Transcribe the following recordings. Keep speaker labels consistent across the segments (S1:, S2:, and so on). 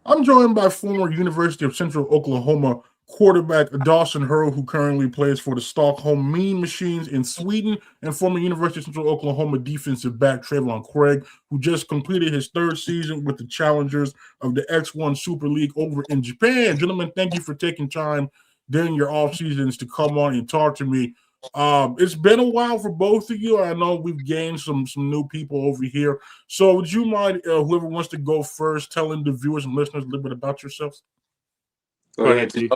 S1: I'm joined by former University of Central Oklahoma quarterback Dawson Herl, who currently plays for the Stockholm Mean Machines in Sweden, and former University of Central Oklahoma defensive back Tre'Vaughn Craig, who just completed his third season with the challengers of the X1 Super League over in Japan. Gentlemen, thank you for taking time during your off seasons to come on and talk to me. It's been a while for both of you. I know we've gained some new people over here. So would you mind, whoever wants to go first, telling the viewers and listeners a little bit about yourselves?
S2: Go ahead, T.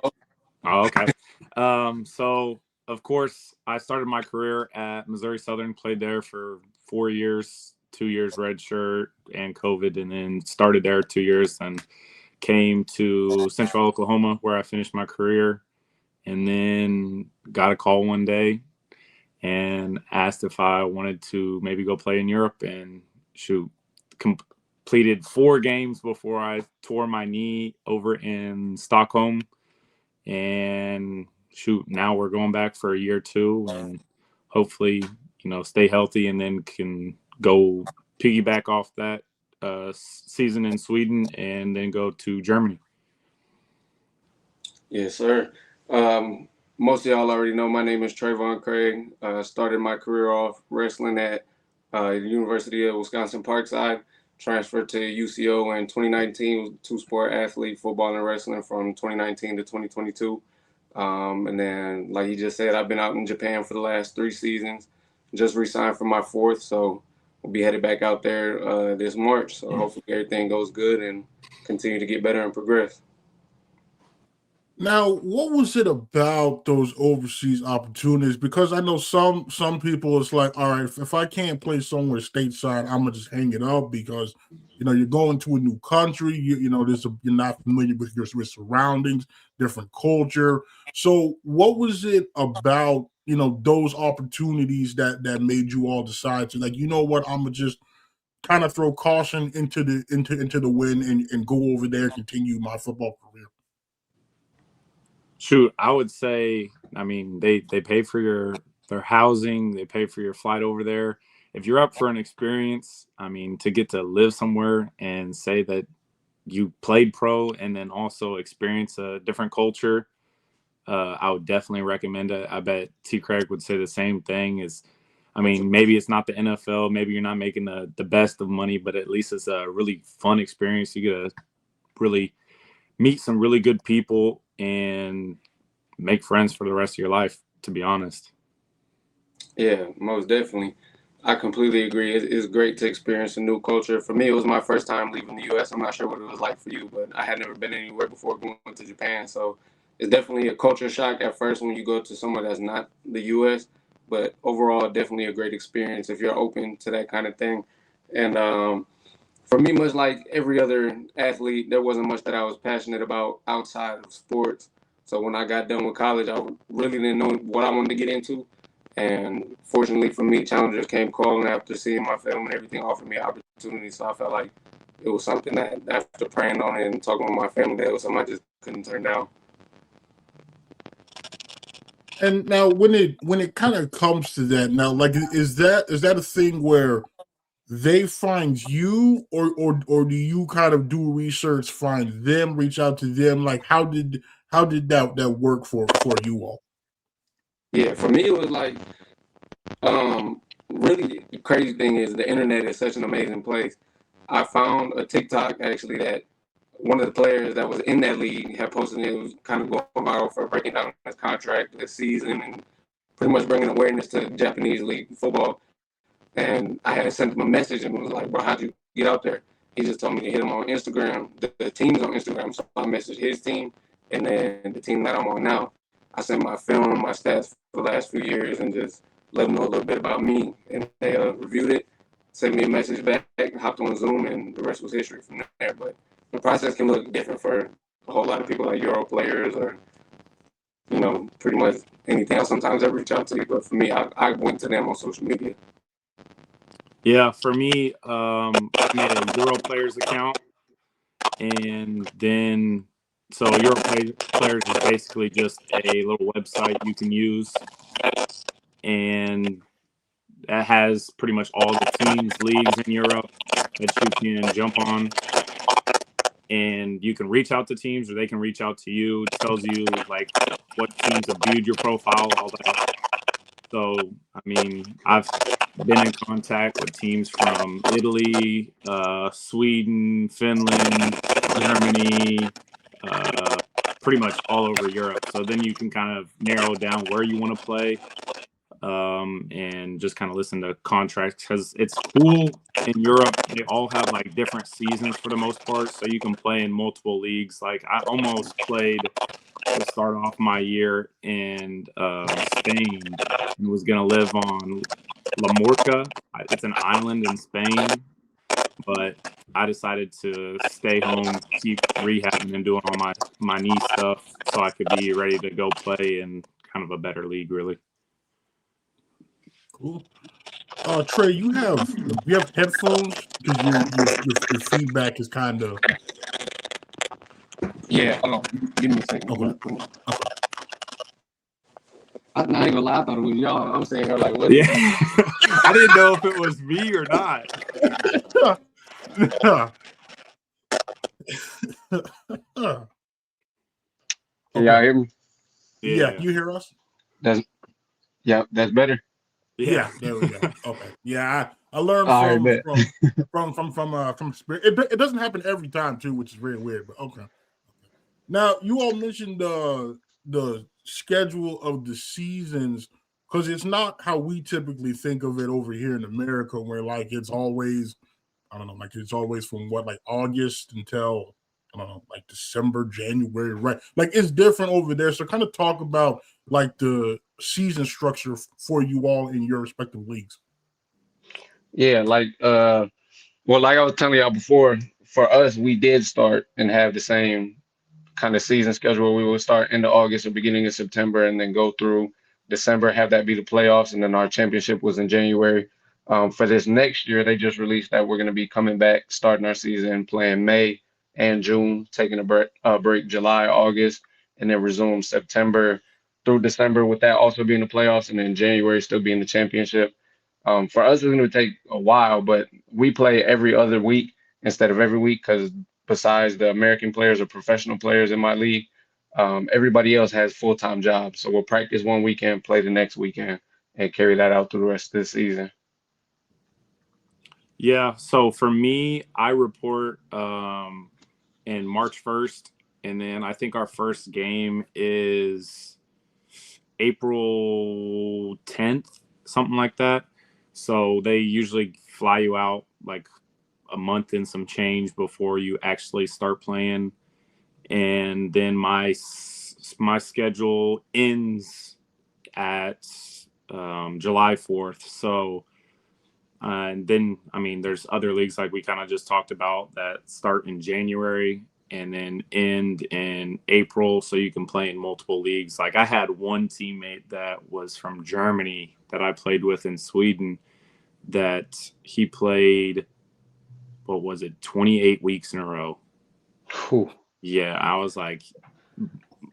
S2: Oh, okay. So, of course, I started my career at Missouri Southern, played there for 4 years, 2 years redshirt and COVID, and then started there 2 years and came to Central Oklahoma where I finished my career, and then got a call one day and asked if I wanted to maybe go play in Europe, and completed 4 games before I tore my knee over in Stockholm. And now we're going back for a year 2, and hopefully, stay healthy, and then can go piggyback off that season in Sweden and then go to Germany.
S3: Yes, sir. Most of y'all already know my name is Tre'Vaughn Craig. Started my career off wrestling at University of Wisconsin Parkside. Transferred to UCO in 2019. Was a two-sport athlete, football and wrestling, from 2019 to 2022. And then, like you just said, I've been out in Japan for the last 3 seasons. Just re-signed for my 4th, so we'll be headed back out there this March. So hopefully everything goes good and continue to get better and progress.
S1: Now, what was it about those overseas opportunities? Because I know some people, it's like, all right, if I can't play somewhere stateside, I'm gonna just hang it up because you're going to a new country. You're not familiar with your surroundings, different culture. So, what was it about those opportunities that made you all decide to, like, you know what, I'm gonna just kind of throw caution into the wind and go over there and continue my football career?
S2: Shoot, I would say, they pay for their housing, they pay for your flight over there. If you're up for an experience, to get to live somewhere and say that you played pro and then also experience a different culture, I would definitely recommend it. I bet T. Craig would say the same thing. Maybe it's not the NFL, maybe you're not making the best of money, but at least it's a really fun experience. You get to really meet some really good people and make friends for the rest of your life, to be honest.
S3: Yeah, most definitely. I completely agree. It's great to experience a new culture. For me, it was my first time leaving the U.S. I'm not sure what it was like for you, but I had never been anywhere before going to Japan. So it's definitely a culture shock at first when you go to somewhere that's not the U.S., but overall, definitely a great experience if you're open to that kind of thing. And for me, much like every other athlete, there wasn't much that I was passionate about outside of sports. So when I got done with college, I really didn't know what I wanted to get into. And fortunately for me, challengers came calling after seeing my film and everything, offered me opportunities. So I felt like it was something that, after praying on it and talking with my family, that was something I just couldn't turn down.
S1: And now, when it kind of comes to that, now, like, is that a thing where they find you, or do you kind of do research, find them, reach out to them? Like, how did that work for you all?
S3: Yeah, for me, it was like, really the crazy thing is the internet is such an amazing place. I found a TikTok actually that one of the players that was in that league had posted it. It was kind of going viral for breaking down his contract this season and pretty much bringing awareness to Japanese league football. And I had sent him a message and was like, bro, how'd you get out there? He just told me to hit him on Instagram. The team's on Instagram, so I messaged his team and then the team that I'm on now. I sent my film, my stats for the last few years, and just let them know a little bit about me. And they reviewed it, sent me a message back, hopped on Zoom, and the rest was history from there. But the process can look different for a whole lot of people, like Euro players or, pretty much anything else. Sometimes I reach out to you, but for me, I went to them on social media.
S2: Yeah, for me, I made a Euro Players account, and then Euro Players is basically just a little website you can use, and that has pretty much all the teams, leagues in Europe that you can jump on. and you can reach out to teams or they can reach out to you. It tells you like what teams have viewed your profile, all that. So, I mean, I've been in contact with teams from Italy, Sweden, Finland, Germany, pretty much all over Europe. So then you can kind of narrow down where you want to play, and just kind of listen to contracts, because it's cool in Europe. They all have like different seasons for the most part, so you can play in multiple leagues. Like I almost played to start off my year in Spain and was going to live on La Morca. It's an island in Spain, but I decided to stay home, keep rehabbing and doing all my knee stuff so I could be ready to go play in kind of a better league, really.
S1: Cool. Trey, you have headphones because your feedback is kind of.
S3: Yeah, hold on. Give me a second.
S1: Okay.
S3: I'm not even gonna lie, I thought it was y'all. I'm saying her like, what?
S2: Yeah. I didn't know if it was me or not.
S3: Can y'all hear me?
S1: Yeah, you hear us?
S3: That's better.
S1: Yeah, there we go. Okay. Yeah, I learned from Spirit. It doesn't happen every time too, which is very weird. But okay. Now you all mentioned the schedule of the seasons, because it's not how we typically think of it over here in America, where like it's always, I don't know, like it's always from like August until, I don't know, like December, January, right? Like it's different over there. So kind of talk about like the season structure for you all in your respective leagues.
S3: Yeah, like like I was telling y'all before, for us, we did start and have the same kind of season schedule. We would start end of August or beginning of September and then go through December, have that be the playoffs, and then our championship was in January. For this next year, they just released that we're going to be coming back, starting our season, playing May and June, taking a break July, August, and then resume September through December, with that also being the playoffs, and then January still being the championship. For us, it's going to take a while, but we play every other week instead of every week, because besides the American players or professional players in my league, everybody else has full-time jobs. So we'll practice one weekend, play the next weekend, and carry that out through the rest of the season.
S2: Yeah, so for me, I report in March 1st, and then I think our first game is April 10th, something like that. So they usually fly you out like a month and some change before you actually start playing. And then my schedule ends at July 4th. So and then, I mean, there's other leagues like we kind of just talked about that start in January and then end in April. So you can play in multiple leagues. Like I had one teammate that was from Germany that I played with in Sweden, that he played, what was it, 28 weeks in a row.
S3: Whew.
S2: Yeah, I was like,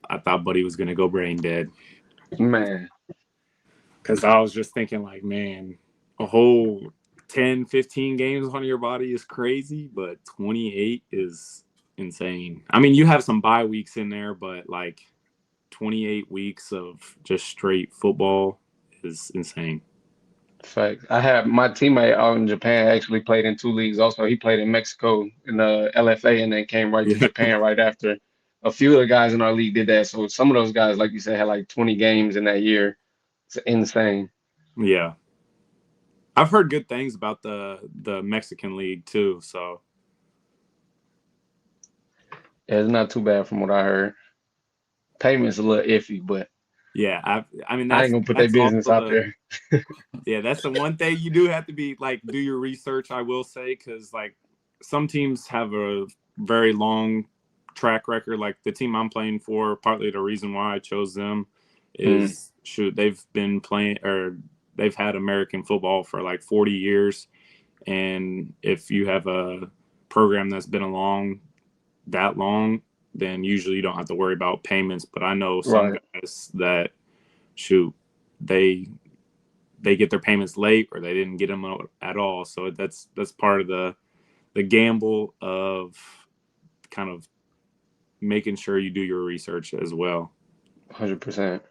S2: I thought Buddy was going to go brain dead.
S3: Man.
S2: Because I was just thinking like, man, a whole 10, 15 games on your body is crazy, but 28 is insane. I mean, you have some bye weeks in there, but like 28 weeks of just straight football is insane.
S3: Fact. I have my teammate out in Japan actually played in two leagues. Also, he played in Mexico in the LFA and then came right to Japan right after. A few of the guys in our league did that. So some of those guys, like you said, had like 20 games in that year. It's insane.
S2: Yeah. I've heard good things about the Mexican league too. So
S3: yeah, it's not too bad from what I heard. Payment's a little iffy, but
S2: yeah, I mean,
S3: I ain't gonna put their business out there.
S2: Yeah, that's the one thing you do have to be like, do your research, I will say, because like some teams have a very long track record. Like the team I'm playing for, partly the reason why I chose them is they've been playing, or they've had American football for like 40 years. And if you have a program that's been along that long, then usually you don't have to worry about payments. But I know some guys that they get their payments late, or they didn't get them at all. So that's part of the gamble of kind of making sure you do your research as well.
S3: 100%.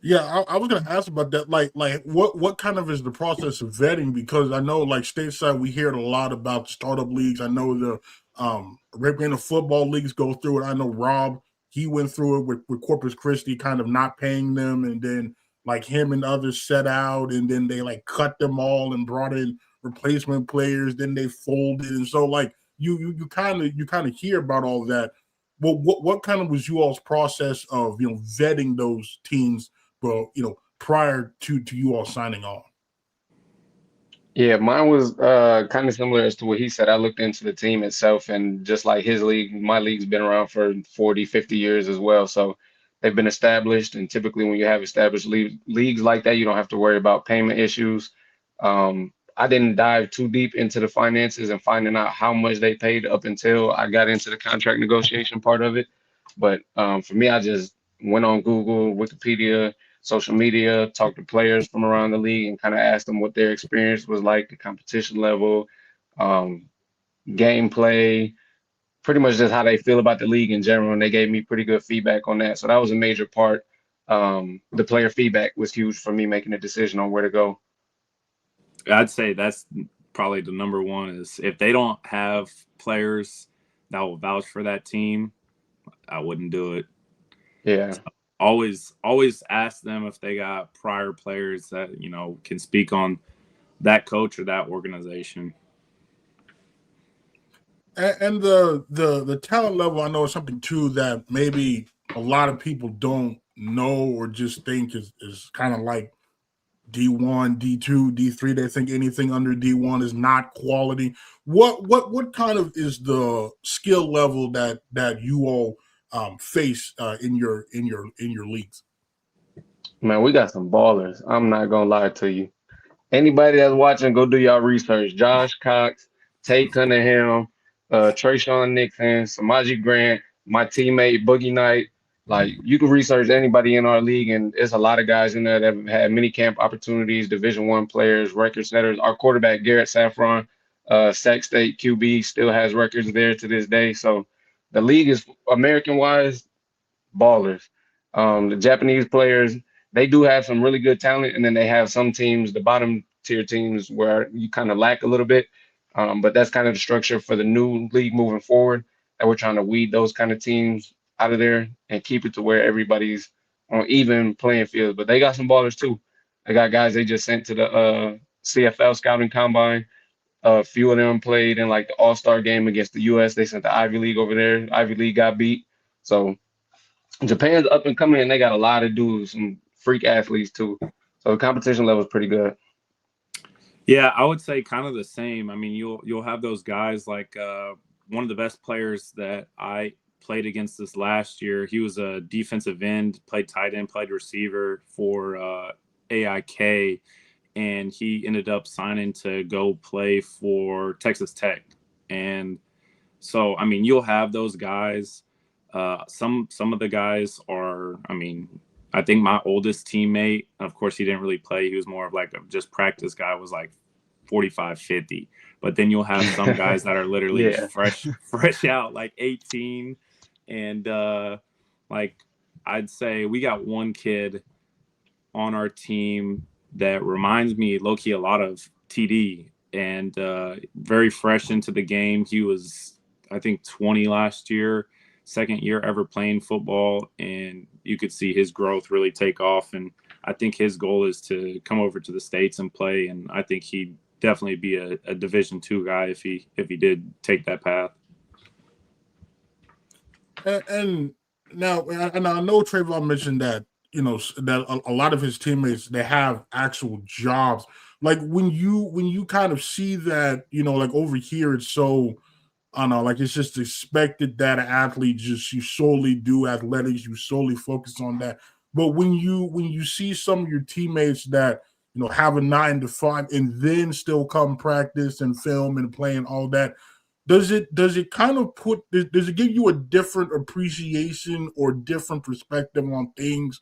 S1: Yeah, I was gonna ask about that. Like what kind of is the process of vetting? Because I know like stateside we hear a lot about the startup leagues. I know the recreational football leagues go through it. I know Rob, he went through it with Corpus Christi, kind of not paying them, and then like him and others set out, and then they like cut them all and brought in replacement players. Then they folded, and so like you kind of hear about all that. Well, what kind of was you all's process of vetting those teams? Well, prior to you all signing on?
S3: Yeah, mine was kind of similar as to what he said. I looked into the team itself, and just like his league, my league's been around for 40, 50 years as well. So they've been established, and typically when you have established leagues like that, you don't have to worry about payment issues. I didn't dive too deep into the finances and finding out how much they paid up until I got into the contract negotiation part of it. But for me, I just went on Google, Wikipedia, social media, talked to players from around the league, and kind of asked them what their experience was like, the competition level, um, gameplay, pretty much just how they feel about the league in general. And they gave me pretty good feedback on that. So that was a major part. The player feedback was huge for me making a decision on where to go.
S2: I'd say that's probably the number one is if they don't have players that will vouch for that team, I wouldn't do it.
S3: Yeah.
S2: So always ask them if they got prior players that, can speak on that coach or that organization.
S1: And the talent level, I know is something too that maybe a lot of people don't know or just think is kind of like D1, D2, D3. They think anything under D1 is not quality. What kind of is the skill level that you all face in your leagues?
S3: Man, we got some ballers. I'm not gonna lie to you. Anybody that's watching, go do y'all research. Josh Cox, Tate Cunningham, Trayshawn Nixon, Samaji Grant, my teammate Boogie Knight. Like you can research anybody in our league, and there's a lot of guys in there that have had mini camp opportunities, Division I players, record setters. Our quarterback Garrett Saffron, Sac State QB, still has records there to this day. So the league is American wise ballers. The Japanese players, they do have some really good talent, and then they have some teams, the bottom tier teams, where you kind of lack a little bit. But that's kind of the structure for the new league moving forward. That we're trying to weed those kind of teams out of there and keep it to where everybody's on even playing field. But they got some ballers too. They got guys they just sent to the CFL scouting combine. A few of them played in like the All-Star game against the U.S. They sent the Ivy League over there. Ivy League got beat. So Japan's up and coming, and they got a lot of dudes, some freak athletes too. So the competition level is pretty good.
S2: Yeah, I would say kind of the same. I mean, you'll have those guys like one of the best players that I played against this last year. He was a defensive end, played tight end, played receiver for AIK, and he ended up signing to go play for Texas Tech. And so, I mean, you'll have those guys. Some of the guys are, I mean, I think my oldest teammate, of course, he didn't really play. He was more of like a just practice guy, was like 45, 50. But then you'll have some guys that are literally fresh out, like 18. And like I'd say we got one kid on our team that reminds me low-key a lot of TD, and very fresh into the game. He was, I think, 20 last year. Second year ever playing football, and you could see his growth really take off. And I think his goal is to come over to the States and play. And I think he'd definitely be a Division II guy if he did take that path.
S1: And now, and I know Tre'Vaughn mentioned that that a lot of his teammates, they have actual jobs. Like when you kind of see that, like over here, it's so. I don't know, like it's just expected that an athlete you solely do athletics, you solely focus on that. But when you see some of your teammates that have a 9 to 5 and then still come practice and film and play and all that, does it kind of does it give you a different appreciation or different perspective on things?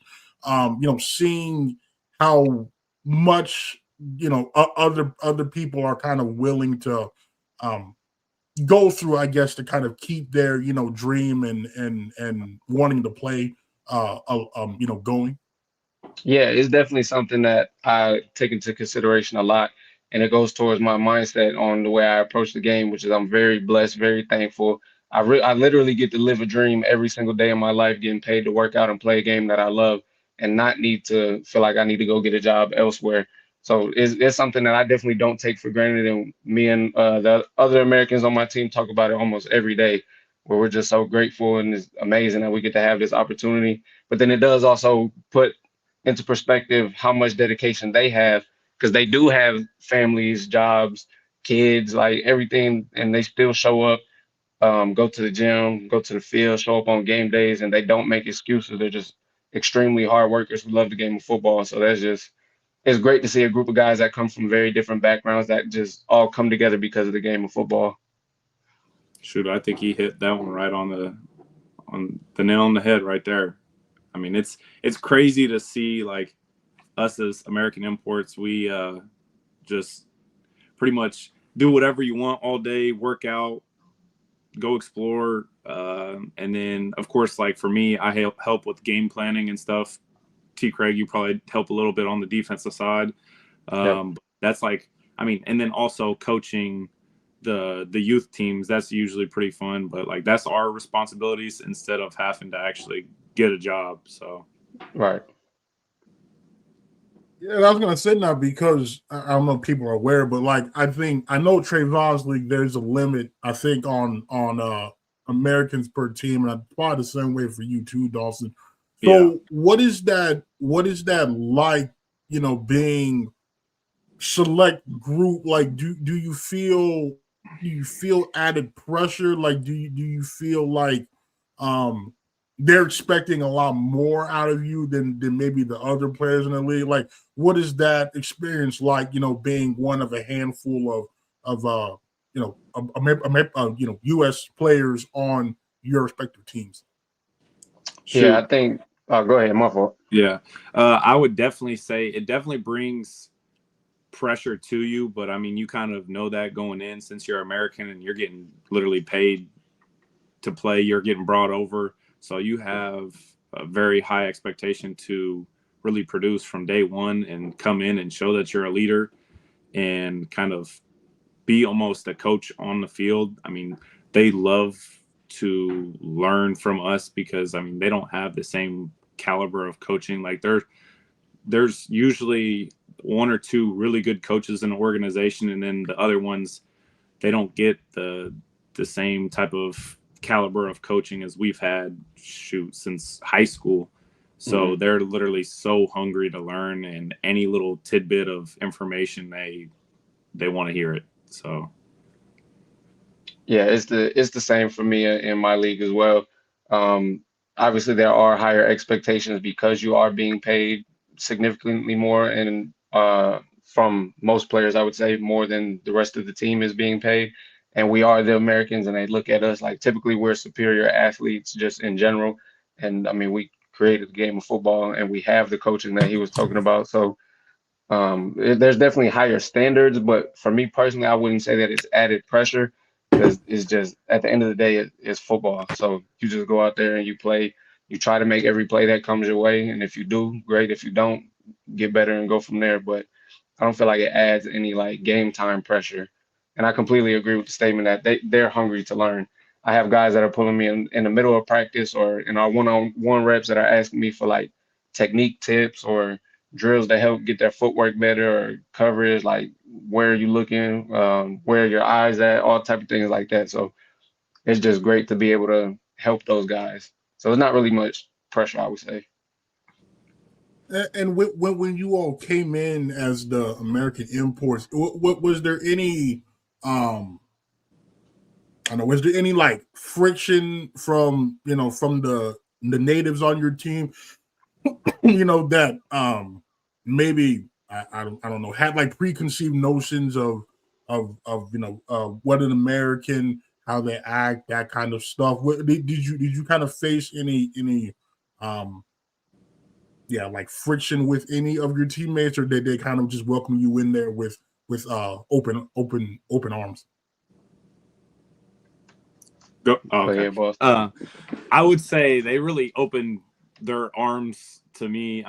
S1: Seeing how much other people are kind of willing to go through, I guess, to kind of keep their, dream and wanting to play, going?
S3: Yeah, it's definitely something that I take into consideration a lot, and it goes towards my mindset on the way I approach the game, which is I'm very blessed, very thankful. I literally get to live a dream every single day of my life, getting paid to work out and play a game that I love, and not need to feel like I need to go get a job elsewhere. So it's something that I definitely don't take for granted, and me and the other Americans on my team talk about it almost every day, where we're just so grateful and it's amazing that we get to have this opportunity. But then it does also put into perspective how much dedication they have, because they do have families, jobs, kids, like everything, and they still show up, go to the gym, go to the field, show up on game days, and they don't make excuses. They're just extremely hard workers who love the game of football. So it's great to see a group of guys that come from very different backgrounds that just all come together because of the game of football.
S2: Shoot, I think he hit that one right on the nail on the head right there. I mean, it's crazy to see, like, us as American imports, we just pretty much do whatever you want all day, work out, go explore, and then of course, like for me, I help with game planning and stuff. T. Craig, you probably help a little bit on the defensive side. But that's like, I mean, and then also coaching the youth teams. That's usually pretty fun, but like that's our responsibilities instead of having to actually get a job. So
S3: Right.
S1: Yeah, I was gonna say now because I don't know if people are aware, but like I know Tre'Vaughn's league, there's a limit, I think, on Americans per team, and I probably the same way for you too, Dawson. So what is that like, being select group? Like do you feel added pressure? Like do you feel like they're expecting a lot more out of you than maybe the other players in the league? Like, what is that experience like? Being one of a handful of U.S. players on your respective teams.
S2: Shoot.
S3: Yeah, I think. Go ahead, my fault.
S2: Yeah, I would definitely say it definitely brings pressure to you, but I mean, you kind of know that going in since you're American and you're getting literally paid to play. You're getting brought over. So you have a very high expectation to really produce from day one and come in and show that you're a leader and kind of be almost a coach on the field. I mean, they love to learn from us because, I mean, they don't have the same caliber of coaching. Like there's usually one or two really good coaches in the organization, and then the other ones, they don't get the same type of caliber of coaching as we've had since high school. So they're literally so hungry to learn, and any little tidbit of information they want to hear it. So
S3: yeah, it's the same for me in my league as well. Obviously there are higher expectations because you are being paid significantly more, and from most players I would say more than the rest of the team is being paid. And we are the Americans, and they look at us like typically we're superior athletes just in general. And I mean, we created the game of football, and we have the coaching that he was talking about. So there's definitely higher standards, but for me personally, I wouldn't say that it's added pressure, because it's just at the end of the day, it's football. So you just go out there and you play. You try to make every play that comes your way, and if you do, great. If you don't, get better and go from there. But I don't feel like it adds any like game time pressure. And I completely agree with the statement that they're hungry to learn. I have guys that are pulling me in the middle of practice or in our one-on-one reps that are asking me for like technique tips or drills to help get their footwork better or coverage, like where are you looking, where are your eyes at, all type of things like that. So it's just great to be able to help those guys. So it's not really much pressure, I would say.
S1: And when you all came in as the American imports, what was there any I don't know, was there any like friction from the natives on your team, that maybe I don't know, had like preconceived notions of what an American, how they act, that kind of stuff? Did you kind of face any um like friction with any of your teammates, or did they kind of just welcome you in there with open arms?
S2: Go. Oh,
S3: Go
S2: okay.
S3: ahead, boss.
S2: I would say they really opened their arms to me.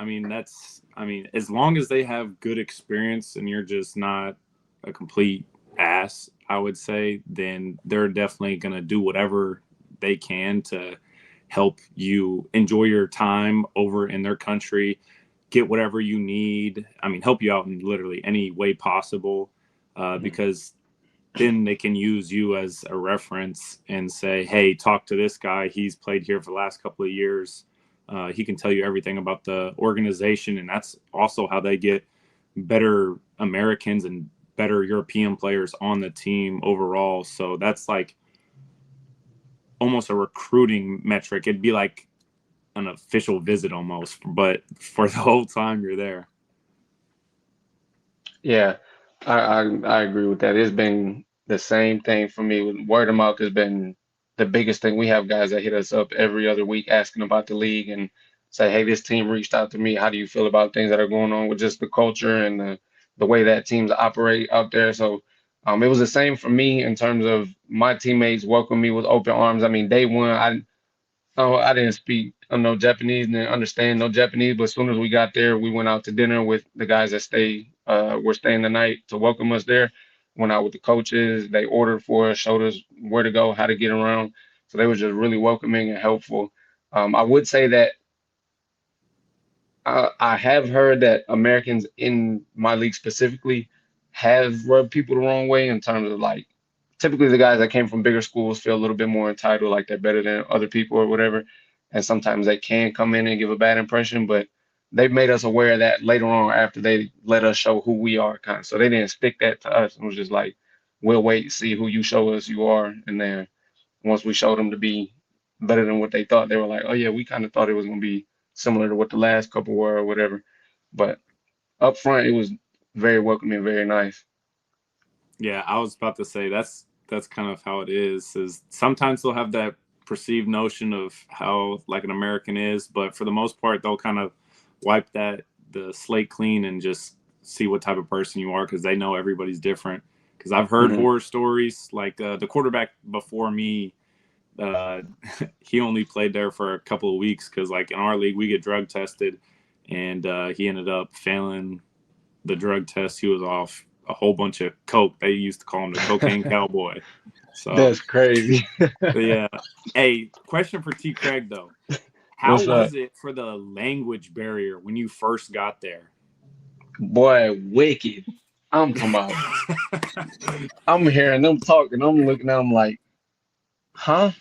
S2: As long as they have good experience and you're just not a complete ass, I would say, then they're definitely going to do whatever they can to help you enjoy your time over in their country, get whatever you need. Help you out in literally any way possible, because then they can use you as a reference and say, hey, talk to this guy. He's played here for the last couple of years. He can tell you everything about the organization. And that's also how they get better Americans and better European players on the team overall. So that's like almost a recruiting metric. It'd be like an official visit almost, but for the whole time you're there.
S3: Yeah, I agree with that. It's been the same thing for me. Word of mouth has been the biggest thing. We have guys that hit us up every other week asking about the league and say, hey, this team reached out to me. How do you feel about things that are going on with just the culture and the way that teams operate out there? So it was the same for me in terms of my teammates welcomed me with open arms. Day one, I didn't speak no Japanese, didn't understand no Japanese, but as soon as we got there, we went out to dinner with the guys that were staying the night to welcome us there. Went out with the coaches. They ordered for us, showed us where to go, how to get around. So they were just really welcoming and helpful. I would say that I have heard that Americans in my league specifically have rubbed people the wrong way in terms of like typically the guys that came from bigger schools feel a little bit more entitled, like they're better than other people or whatever. And sometimes they can come in and give a bad impression, but they've made us aware of that later on after they let us show who we are, kind of. So they didn't stick that to us. It was just like, we'll wait and see who you show us you are. And then once we showed them to be better than what they thought, they were like, oh yeah, we kind of thought it was going to be similar to what the last couple were or whatever. But up front, it was very welcoming, very nice.
S2: Yeah, I was about to say that's kind of how it is sometimes they'll have that perceived notion of how like an American is, but for the most part they'll kind of wipe the slate clean and just see what type of person you are, because they know everybody's different. Because I've heard horror stories like the quarterback before me, he only played there for a couple of weeks because like in our league we get drug tested, and he ended up failing the drug test. He was off a whole bunch of coke. They used to call him the cocaine cowboy. So
S3: That's crazy.
S2: yeah. Hey, question for T. Craig though. How was it for the language barrier when you first got there?
S3: Boy, wicked. I'm talking about. I'm hearing them talking. I'm looking at them like, huh?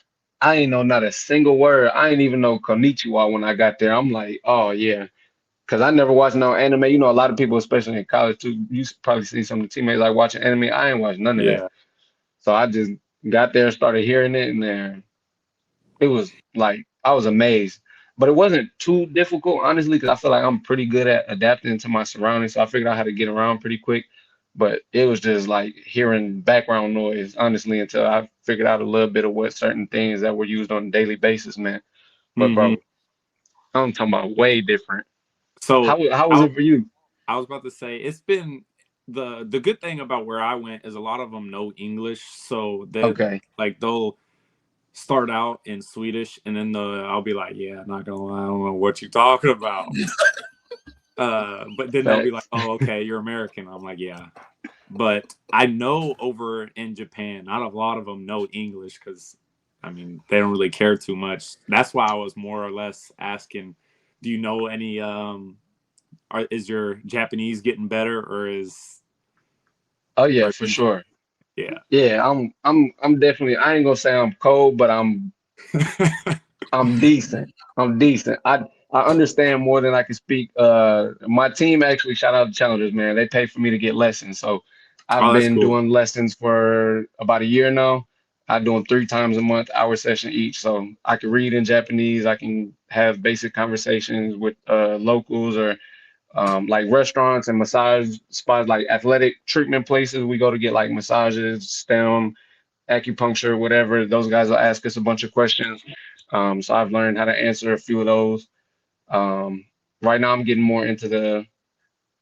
S3: I ain't know not a single word. I ain't even know konnichiwa when I got there. I'm like, oh yeah. Because I never watched no anime. You know, a lot of people, especially in college too, you probably see some of the teammates like watching anime. I ain't watched none of that. So I just got there and started hearing it, and then it was like I was amazed. But it wasn't too difficult, honestly, because I feel like I'm pretty good at adapting to my surroundings. So I figured out how to get around pretty quick. But it was just like hearing background noise, honestly, until I figured out a little bit of what certain things that were used on a daily basis, man. But bro, I'm talking about way different.
S2: So
S3: How was it for you?
S2: I was about to say it's been the good thing about where I went is a lot of them know English, so they'll start out in Swedish, and then I'll be like, yeah, not gonna lie, I don't know what you're talking about. But then they'll be like, oh, okay, you're American. I'm like, yeah. But I know over in Japan, not a lot of them know English because, they don't really care too much. That's why I was more or less asking, do you know any, is your Japanese getting better, or is...
S3: Oh, yeah, for sure.
S2: Yeah.
S3: Yeah, I'm definitely, I ain't gonna say I'm cold, but I'm decent. I'm decent. I understand more than I can speak. My team actually, shout out to Challengers, man. They pay for me to get lessons. So I've been doing lessons for about a year now. I do them 3 times a month, hour session each. So I can read in Japanese. I can have basic conversations with locals or like restaurants and massage spots, like athletic treatment places. We go to get like massages, STEM, acupuncture, whatever. Those guys will ask us a bunch of questions. So I've learned how to answer a few of those. Right now I'm getting more into the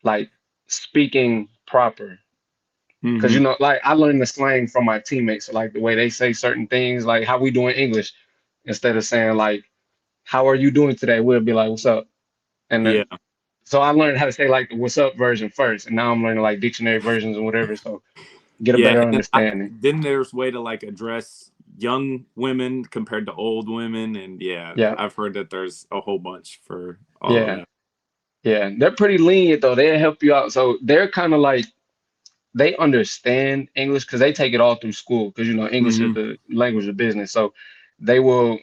S3: like speaking proper. Because
S2: Hmm.
S3: like I learned the slang from my teammates, like the way they say certain things, like how we do in English, instead of saying like, "How are you doing today?" We'll be like, "What's up?" And
S2: Yeah.
S3: so I learned how to say like the "What's up" version first, and now I'm learning like dictionary versions and whatever, so get a
S2: Yeah.
S3: better
S2: And
S3: understanding.
S2: then there's way to like address young women compared to old women. And yeah,
S3: Yeah,
S2: I've heard that there's a whole bunch for all of
S3: yeah,
S2: that.
S3: yeah. They're pretty lenient though. They'll help you out. So they're kind of like they understand English because they take it all through school because English is
S2: Hmm.
S3: the language of business. So they will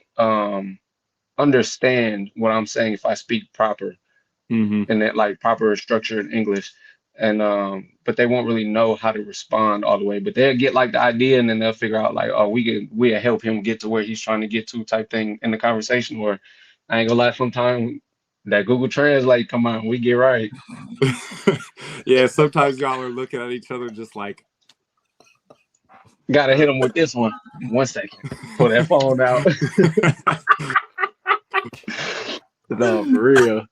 S3: understand what I'm saying if I speak proper
S2: Hmm.
S3: and that like proper structured English. And but they won't really know how to respond all the way. But they'll get like the idea and then they'll figure out like, oh, we'll help him get to where he's trying to get to type thing in the conversation. Or I ain't gonna lie, sometimes that Google Translate come out and we get right.
S2: Yeah. Sometimes y'all are looking at each other just like,
S3: Gotta hit him with this one. 1 second. Pull that phone out. No, for real.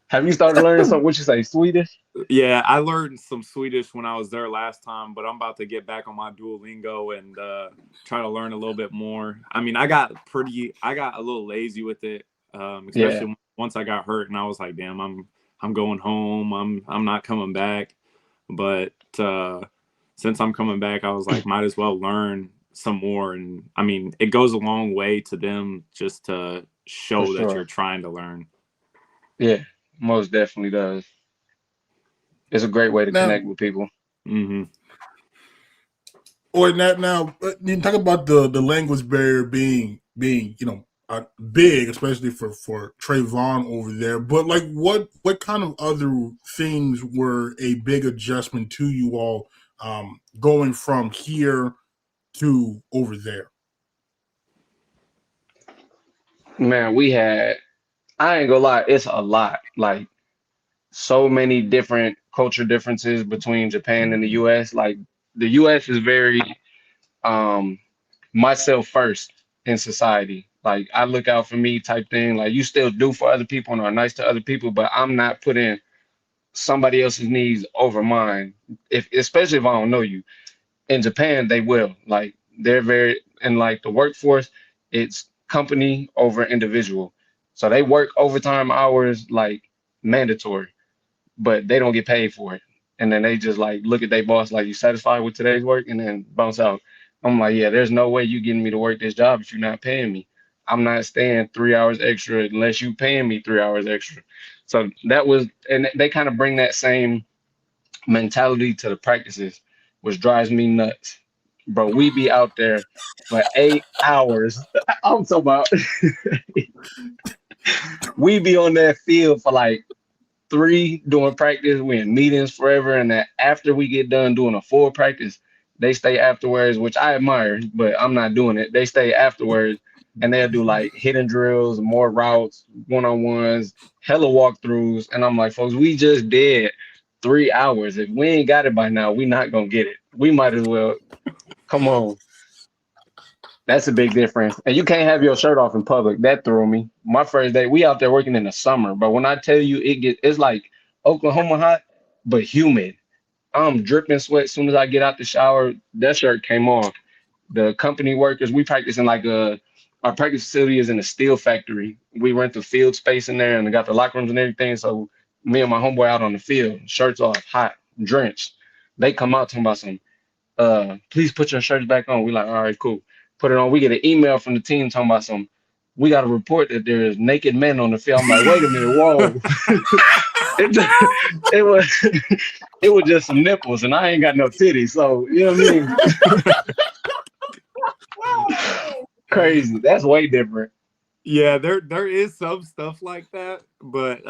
S3: Have you started learning something? What you say, Swedish?
S2: Yeah, I learned some Swedish when I was there last time, but I'm about to get back on my Duolingo and try to learn a little bit more. I mean, I got a little lazy with it,
S3: Yeah,
S2: especially once I got hurt, and I was like, "Damn, I'm going home. I'm not coming back." But since I'm coming back, I was like, might as well learn some more. And I mean, it goes a long way to them just to
S3: for
S2: show that you're
S3: sure.
S2: trying to learn.
S3: Yeah, most definitely does. It's a great way to
S1: Now,
S3: connect with people.
S2: Hmm.
S1: or now, you talk about the language barrier being big, especially for Tre'Vaughn over there. But like, what kind of other things were a big adjustment to you all going from here to over there?
S3: Man, I ain't gonna lie, it's a lot. Like so many different culture differences between Japan and the US. Like the US is very um myself first in society. Like I look out for me type thing. Like you still do for other people and are nice to other people, but I'm not putting somebody else's needs over mine. If especially if I don't know you. In Japan, they will. Like they're very in like the workforce, it's company over individual. So they work overtime hours like mandatory, but they don't get paid for it. And then they just like look at their boss like, you satisfied with today's work, and then bounce out. I'm like, yeah, there's no way you getting me to work this job if you're not paying me. I'm not staying 3 hours extra unless you paying me 3 hours extra. So that was, and they kind of bring that same mentality to the practices, which drives me nuts. Bro, we be out there for 8 hours. I'm talking about we be on that field for like three doing practice. We in meetings forever, and then after we get done doing a full practice, they stay afterwards, which I admire, but I'm not doing it. They stay afterwards and they'll do like hidden drills, more routes, one-on-ones, hella walkthroughs. And I'm like, folks, we just did 3 hours. If we ain't got it by now, we not gonna get it. We might as well come on. That's a big difference. And you can't have your shirt off in public. That threw me. My first day, we out there working in the summer, but when I tell you it's like Oklahoma hot, but humid. I'm dripping sweat as soon as I get out the shower. That shirt came off. The company workers, we practice in like our practice facility is in a steel factory. We rent the field space in there and they got the locker rooms and everything. So me and my homeboy out on the field, shirts off, hot, drenched. They come out talking about some please put your shirts back on. We like, all right, cool. Put it on. We get an email from the team talking about some. We got a report that there's naked men on the field. I'm like, wait a minute, whoa. it, it was it was just some nipples, and I ain't got no titties. So you know what I mean? Crazy. That's way different.
S2: Yeah, there is some stuff like that, but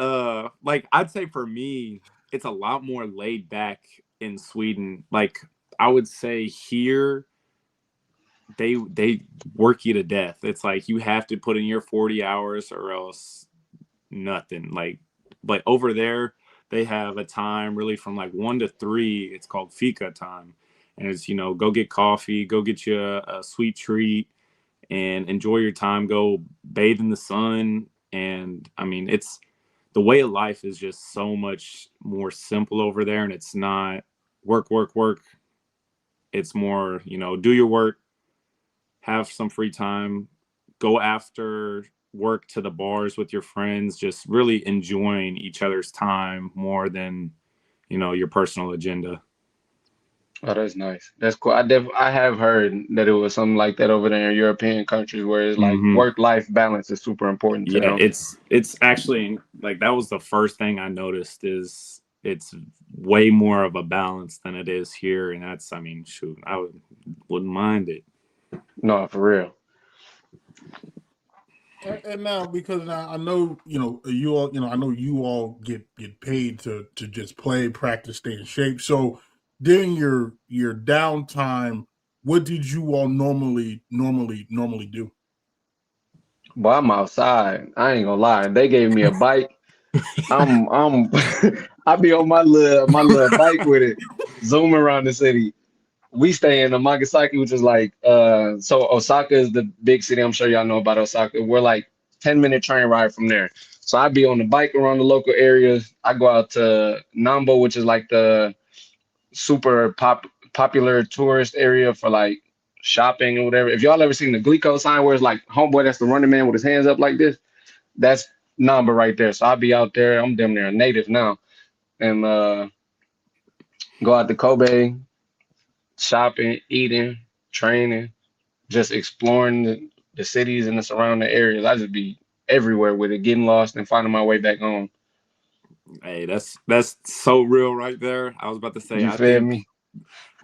S2: like I'd say for me, it's a lot more laid back in Sweden. Like I would say here they work you to death. It's like you have to put in your 40 hours or else nothing. Like over there they have a time really from like 1 to 3. It's called fika time. And it's, go get coffee, go get you a sweet treat and enjoy your time, go bathe in the sun. And I mean, it's the way of life is just so much more simple over there. And it's not work, work, work. it's more, you know, do your work, have some free time, go after work to the bars with your friends, just really enjoying each other's time more than, you know, your personal agenda.
S3: Oh, that's nice. That's cool. I have heard that it was something like that over there in European countries where it's like
S2: Hmm.
S3: work-life balance is super important to
S2: Yeah,
S3: them.
S2: it's actually like that was the first thing I noticed is it's way more of a balance than it is here, and that's, I mean, shoot, wouldn't mind it.
S3: No, for real.
S1: And now, because now I know, you all, I know you all get paid to just play, practice, stay in shape. So during your downtime, what did you all normally do?
S3: But I'm outside. I ain't gonna lie. They gave me a bike. I'm I be on my little bike with it, zoom around the city. We stay in Nagasaki, which is like so Osaka is the big city. I'm sure y'all know about Osaka. We're like 10-minute train ride from there. So I'd be on the bike around the local areas. I go out to Nambo, which is like the super popular tourist area for like shopping or whatever. If y'all ever seen the Glico sign where it's like homeboy that's the running man with his hands up like this, that's Namba right there. So I'll be out there. I'm damn near a native now. And go out to Kobe, shopping, eating, training, just exploring the cities and the surrounding areas. I just be everywhere with it, getting lost and finding my way back home.
S2: Hey, that's so real right there. I was about to say,
S3: You feel me?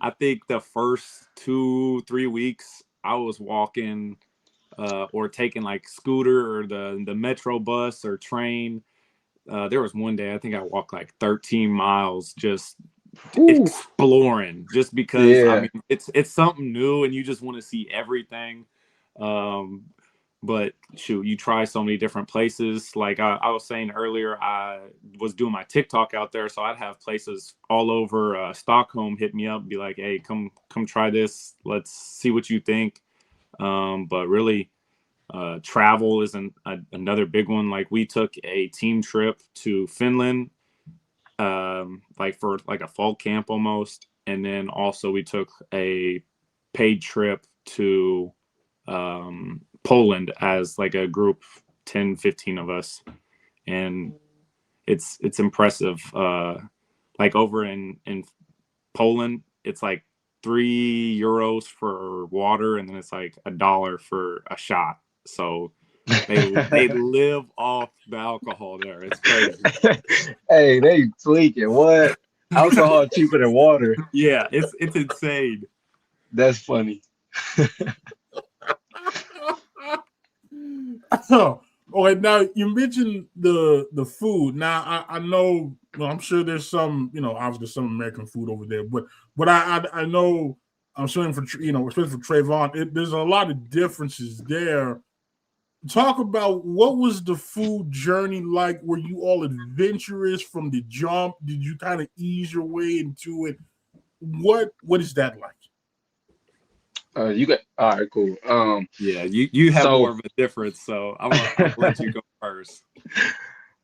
S2: I think the first 2-3 weeks I was walking or taking like scooter or the metro bus or train. There was one day I think I walked like 13 miles just
S3: Ooh,
S2: exploring, just because I
S3: yeah.
S2: mean it's something new and you just want to see everything. But shoot, you try so many different places. Like I was saying earlier, I was doing my TikTok out there, so I'd have places all over Stockholm hit me up and be like, hey, come try this, let's see what you think. But really, travel is another big one. Like we took a team trip to Finland, like for like a fall camp almost, and then also we took a paid trip to Poland as like a group, 10-15 of us, and it's impressive. Like over in Poland, it's like €3 for water, and then it's like $1 for a shot. So they live off the alcohol there. It's crazy.
S3: Hey, they tweaking. What? Alcohol cheaper than water.
S2: Yeah, it's insane.
S3: That's funny.
S1: Oh, okay. Now you mentioned the food. Now I know. Well, I'm sure there's some, obviously some American food over there, but I know. I'm sure especially for Tre'Vaughn, there's a lot of differences there. Talk about what was the food journey like? Were you all adventurous from the jump? Did you kind of ease your way into it? What is that like?
S3: You got all right, cool.
S2: Yeah, you have
S3: So
S2: more of a difference, so I'm gonna let you go first.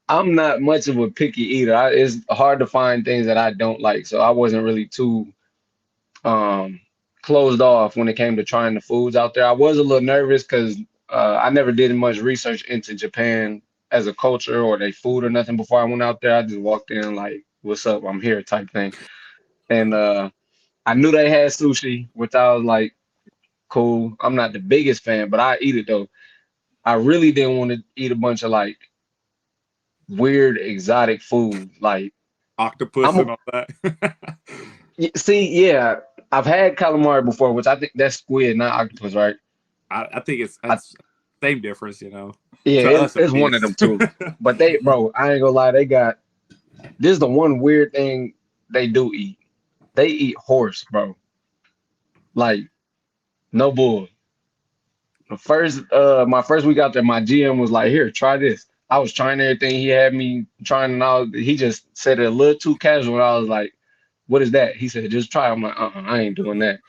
S3: I'm not much of a picky eater. It's hard to find things that I don't like, so I wasn't really too closed off when it came to trying the foods out there. I was a little nervous because I never did much research into Japan as a culture or their food or nothing before I went out there. I just walked in like, "What's up? I'm here," type thing. And I knew they had sushi, which I was like, "Cool." I'm not the biggest fan, but I eat it though. I really didn't want to eat a bunch of like weird exotic food. Like
S2: Octopus
S3: I'm
S2: and all that.
S3: see, yeah, I've had calamari before, which I think that's squid, not octopus, right?
S2: I think it's
S3: I,
S2: same difference, you know.
S3: yeah,
S2: To us at
S3: it's one of them
S2: least.
S3: too. But bro, I ain't gonna lie, this is the one weird thing they do eat. They eat horse, bro. Like no bull. My first week out there, my GM was like, "Here, try this." I was trying everything. He had me trying, and he just said it a little too casual. And I was like, "What is that?" He said, "Just try." I'm like, I ain't doing that."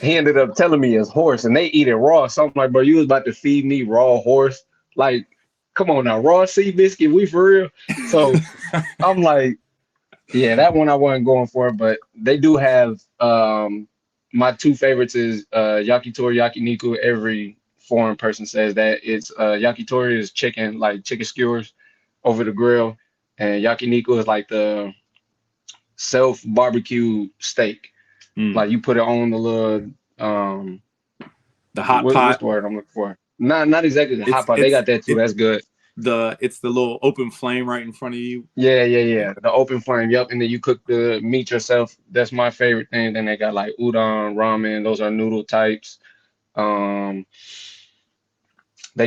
S3: He ended up telling me it's horse, and they eat it raw. So I'm like, "Bro, you was about to feed me raw horse? Like, come on now, raw sea biscuit? We for real?" So I'm like,
S4: Yeah, that one I wasn't going for, but they do have my two favorites is yakitori, yakiniku. Every foreign person says that. It's yakitori is chicken, like chicken skewers over the grill, and yakiniku is like the self barbecue steak. Like you put it on the little
S2: the hot
S4: what's
S2: pot.
S4: the word I'm looking for? Not exactly the hot pot. They got that too. That's good.
S2: It's the little open flame right in front of you.
S4: Yeah. The open flame. Yep. And then you cook the meat yourself. That's my favorite thing. Then they got like udon, ramen. Those are noodle types. They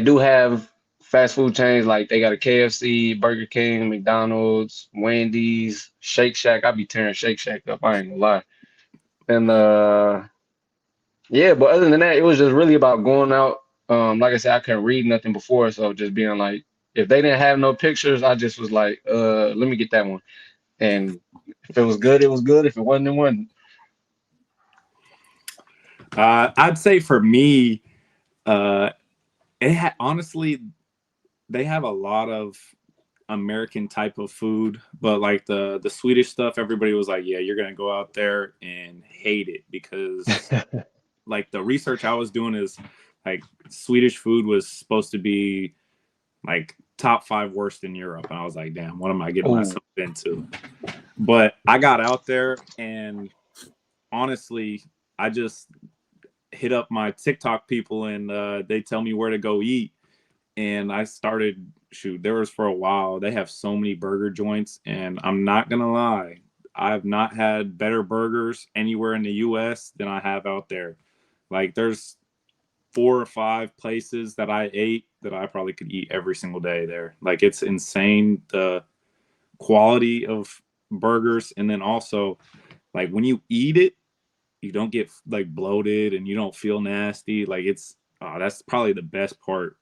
S4: do have fast food chains like they got a KFC, Burger King, McDonald's, Wendy's, Shake Shack. I be tearing Shake Shack up. I ain't gonna lie. And yeah, but other than that, it was just really about going out. Like I said, I couldn't read nothing before, so just being like, if they didn't have no pictures, I just was like, let me get that one. And if it was good, it was good. If it wasn't, it wasn't.
S2: I'd say for me, honestly, they have a lot of American type of food, but like the Swedish stuff, everybody was like, yeah, you're gonna go out there and hate it because like the research I was doing is like Swedish food was supposed to be like top 5 worst in Europe, and I was like, damn, what am I getting myself into? But I got out there, and honestly, I just hit up my TikTok people, and they tell me where to go eat, and I started. There was for a while. They have so many burger joints, and I'm not gonna lie, I've not had better burgers anywhere in the U.S. than I have out there. Like, there's 4 or 5 places that I ate that I probably could eat every single day there. Like, it's insane the quality of burgers, and then also, like, when you eat it, you don't get like bloated and you don't feel nasty. Like, that's probably the best part.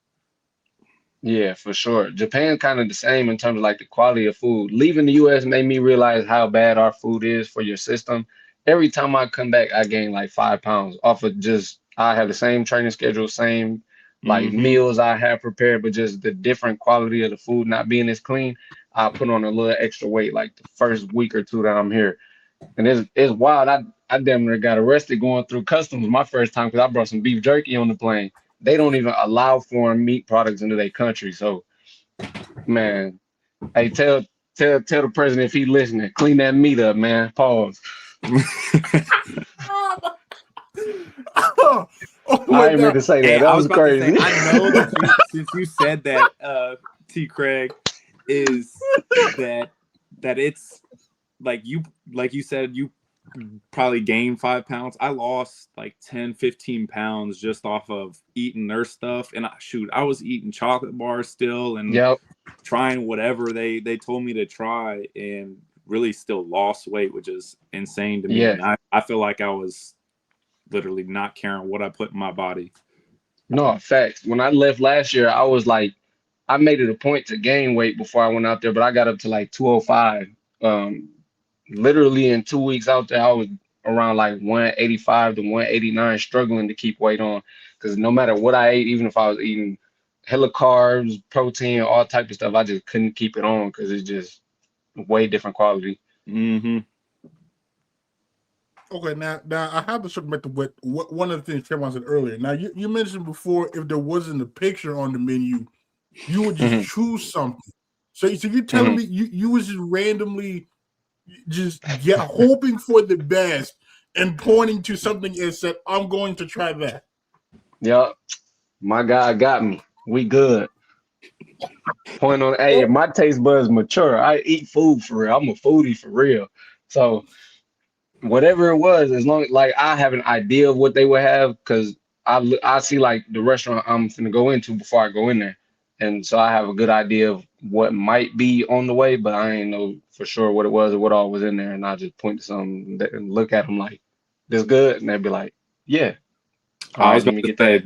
S4: Yeah, for sure. Japan kind of the same in terms of like the quality of food. Leaving the US made me realize how bad our food is for your system. Every time I come back, I gain like 5 pounds off of just I have the same training schedule, same like meals I have prepared, but just the different quality of the food not being as clean. I put on a little extra weight like the first week or two that I'm here. And it's wild. I damn near got arrested going through customs my first time because I brought some beef jerky on the plane. They don't even allow foreign meat products into their country. So, man, hey, tell the president if he listening, clean that meat up, man. Pause.
S1: Oh
S4: I ain't meant to say that.
S2: Hey,
S4: that was crazy.
S2: I know that since you said that, T. Craig, is that it's like you said, you probably gained 5 pounds. I lost like 10-15 pounds just off of eating their stuff, and I was eating chocolate bars still and trying whatever they told me to try, and really still lost weight, which is insane to me. And I feel like I was literally not caring what I put in my body.
S4: No, facts. When I left last year, I was like, I made it a point to gain weight before I went out there, but I got up to like 205. Literally in 2 weeks out there, I was around like 185 to 189, struggling to keep weight on. Because no matter what I ate, even if I was eating hella carbs, protein, all type of stuff, I just couldn't keep it on because it's just way different quality.
S1: Okay, now I have to circle back to what one of the things Tre'Vaughn said earlier. Now you mentioned before, if there wasn't a picture on the menu, you would just choose something. So you're telling me you was just randomly just hoping for the best and pointing to something and said, I'm going to try that.
S4: Yep. My guy got me. We good. Point on, hey, if my taste buds mature, I eat food for real. I'm a foodie for real. So whatever it was, as long as like I have an idea of what they would have, because I see like the restaurant I'm finna go into before I go in there. And so I have a good idea of what might be on the way, but I ain't know for sure what it was or what all was in there. And I just point to something and look at them like, this good? And they'd be like, yeah.
S2: I was going to say,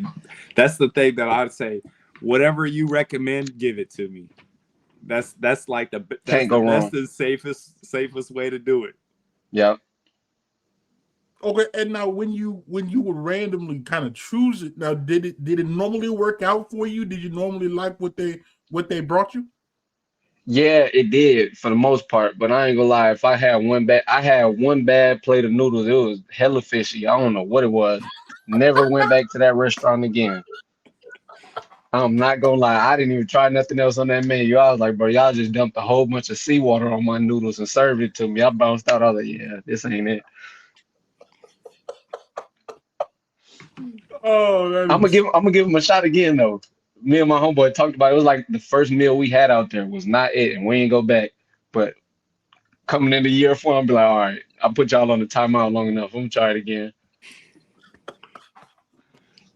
S2: that's the thing that I'd say. Whatever you recommend, give it to me. That's like
S4: Can't go wrong.
S2: That's the safest way to do it.
S4: Yep.
S1: Okay, and now when you would randomly kind of choose it, now did it normally work out for you? Did you normally like what they brought you?
S4: Yeah, it did for the most part, but I ain't gonna lie. If I had one bad plate of noodles. It was hella fishy. I don't know what it was. Never went back to that restaurant again. I'm not gonna lie. I didn't even try nothing else on that menu. I was like, bro, y'all just dumped a whole bunch of seawater on my noodles and served it to me. I bounced out. I was like, yeah, this ain't it.
S1: Oh,
S4: I'm gonna give him a shot again though. Me and my homeboy talked about it. It was like the first meal we had out there was not it, and we ain't go back. But coming in the year four, I'll be like, all right, I'll put y'all on the timeout long enough. I'm gonna try it again.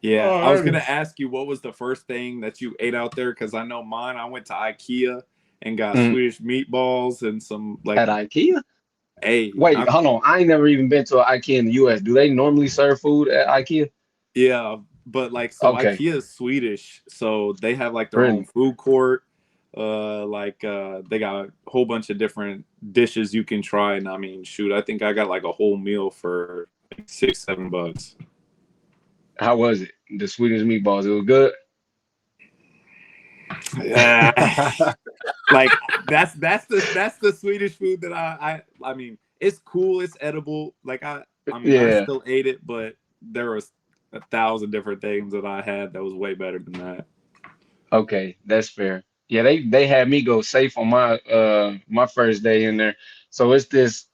S2: Yeah,
S1: Oh,
S2: I was
S1: that
S2: gonna
S1: is-
S2: ask you what was the first thing that you ate out there, because I know mine. I went to IKEA and got
S4: Mm.
S2: Swedish meatballs and some like.
S4: At IKEA?
S2: Hey,
S4: Wait, hold on. I ain't never even been to an IKEA in the US. Do they normally serve food at IKEA?
S2: yeah, but like so
S4: Okay,
S2: IKEA is Swedish, so they have like their own
S4: really?
S2: food court. They got a whole bunch of different dishes you can try, and I mean, shoot, I think I got like a whole meal for like $6-7.
S4: How was it? The Swedish meatballs. It was good.
S2: Like that's the Swedish food that I mean, it's cool, it's edible. Like I mean, I
S4: Yeah.
S2: still ate it, but there was 1,000 different things that I had that was way better than that.
S4: Okay, that's fair. Yeah, they had me go safe on my first day in there. So it's this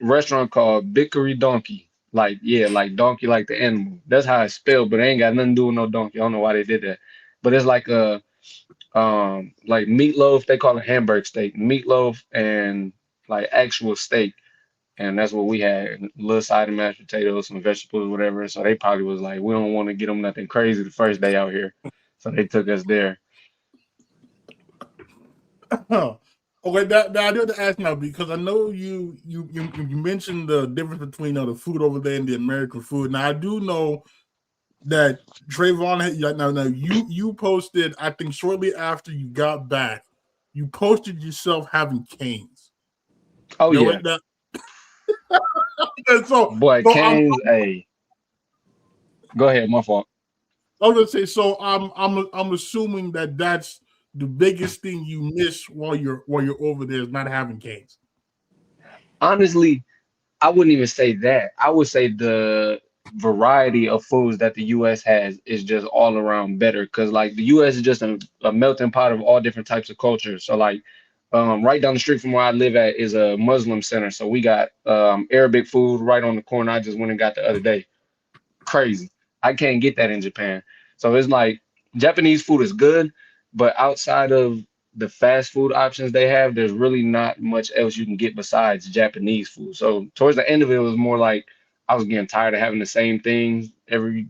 S4: restaurant called Bickery Donkey. Like, yeah, like donkey like the animal. That's how it's spelled, but it ain't got nothing to do with no donkey. I don't know why they did that. But it's like a like meatloaf, they call it hamburg steak. Meatloaf and like actual steak. And that's what we had. A little side of mashed potatoes, some vegetables, whatever. So they probably was like, we don't want to get them nothing crazy the first day out here. So they took us there.
S1: Okay, that I do have to ask now because I know you mentioned the difference between the food over there and the American food. Now I do know that Tre'Vaughn now you posted, I think shortly after you got back, you posted yourself having canes.
S4: Oh
S1: You know,
S4: yeah,
S1: like that. And
S4: boy,
S1: so I'm
S4: Canes. Hey, go ahead. My fault.
S1: I was gonna say, so I'm assuming that that's the biggest thing you miss while you're over there is not having canes.
S4: Honestly, I wouldn't even say that. I would say the variety of foods that the U.S. has is just all around better because like the U.S. is just a melting pot of all different types of cultures. So like right down the street from where I live at is a Muslim center. So we got Arabic food right on the corner. I just went and got the other day. Crazy. I can't get that in Japan. So it's like Japanese food is good, but outside of the fast food options they have, there's really not much else you can get besides Japanese food. So towards the end of it, it was more like I was getting tired of having the same things every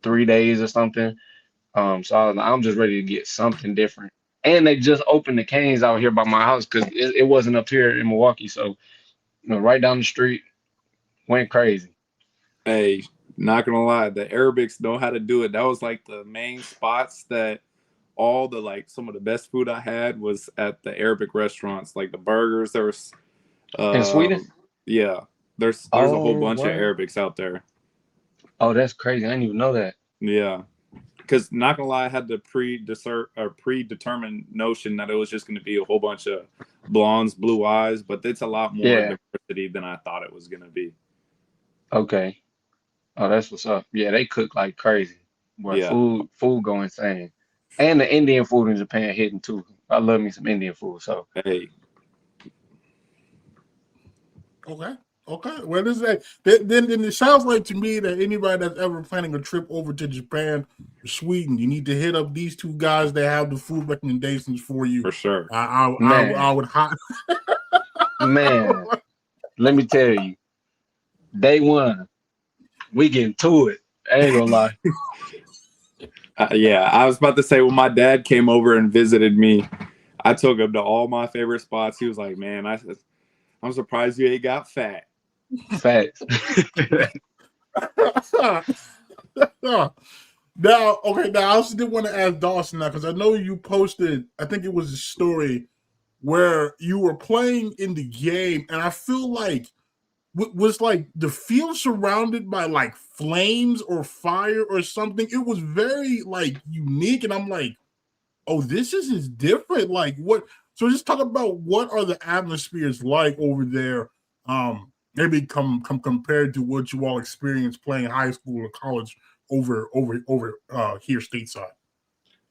S4: 3 days or something. So I was like, I'm just ready to get something different. And they just opened the Canes out here by my house because it wasn't up here in Milwaukee. So, right down the street, went crazy.
S2: Hey, not gonna lie, the Arabics know how to do it. That was like the main spots that all the like some of the best food I had was at the Arabic restaurants, like the burgers. There was,
S4: In Sweden?
S2: yeah, there's a whole
S4: Oh,
S2: bunch of
S4: word.
S2: Arabics out there.
S4: Oh, that's crazy. I didn't even know that.
S2: Yeah, because not gonna lie, I had the predetermined notion that it was just gonna be a whole bunch of blondes, blue eyes, but it's a lot more
S4: Yeah.
S2: diversity than I thought it was gonna be.
S4: Okay. Oh, that's what's up. Yeah, they cook like crazy. Boy,
S2: Yeah.
S4: food go insane. And the Indian food in Japan hitting too. I love me some Indian food. So
S2: Hey,
S1: Okay. Okay. Well, this is then it sounds like to me that anybody that's ever planning a trip over to Japan or Sweden, you need to hit up these two guys. They have the food recommendations for you.
S2: for sure.
S1: I
S4: man,
S1: would hot.
S4: man, let me tell you, day one, we getting to it. I ain't gonna lie.
S2: Yeah, I was about to say when my dad came over and visited me, I took him to all my favorite spots. He was like, "Man, I'm surprised you ain't got fat."
S4: Facts.
S1: Now, okay. Now, I also did want to ask Dawson now because I know you posted. I think it was a story where you were playing in the game, and I feel like was like the field surrounded by like flames or fire or something. It was very like unique, and I'm like, oh, this is different. Like what? So just talk about what are the atmospheres like over there. Maybe compared to what you all experienced playing high school or college over here stateside.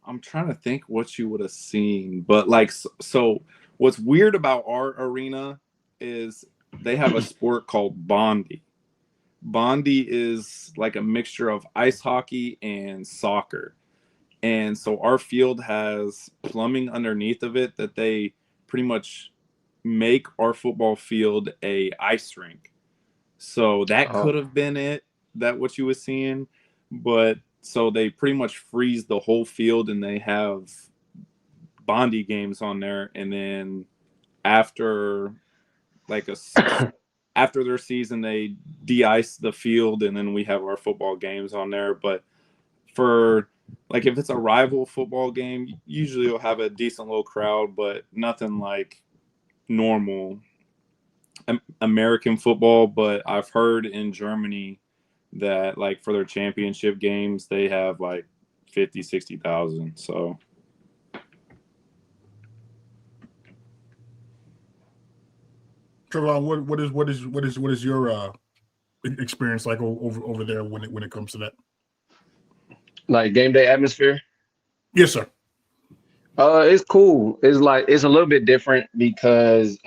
S2: I'm trying to think what you would have seen, but like, so what's weird about our arena is they have a sport called Bondi. Bondi is like a mixture of ice hockey and soccer. And so our field has plumbing underneath of it that they pretty much make our football field a ice rink. So that could have been it, that what you were seeing. But so they pretty much freeze the whole field and they have Bondi games on there. And then after like after their season, they de-ice the field and then we have our football games on there. But for like if it's a rival football game, usually you'll have a decent little crowd, but nothing like normal American football. But I've heard in Germany that like for their championship games, they have like 50,000-60,000. So
S1: Tre'Vaughn, what is your experience like over there when it comes to that?
S4: Like game day atmosphere?
S1: Yes, sir.
S4: It's cool. It's like it's a little bit different because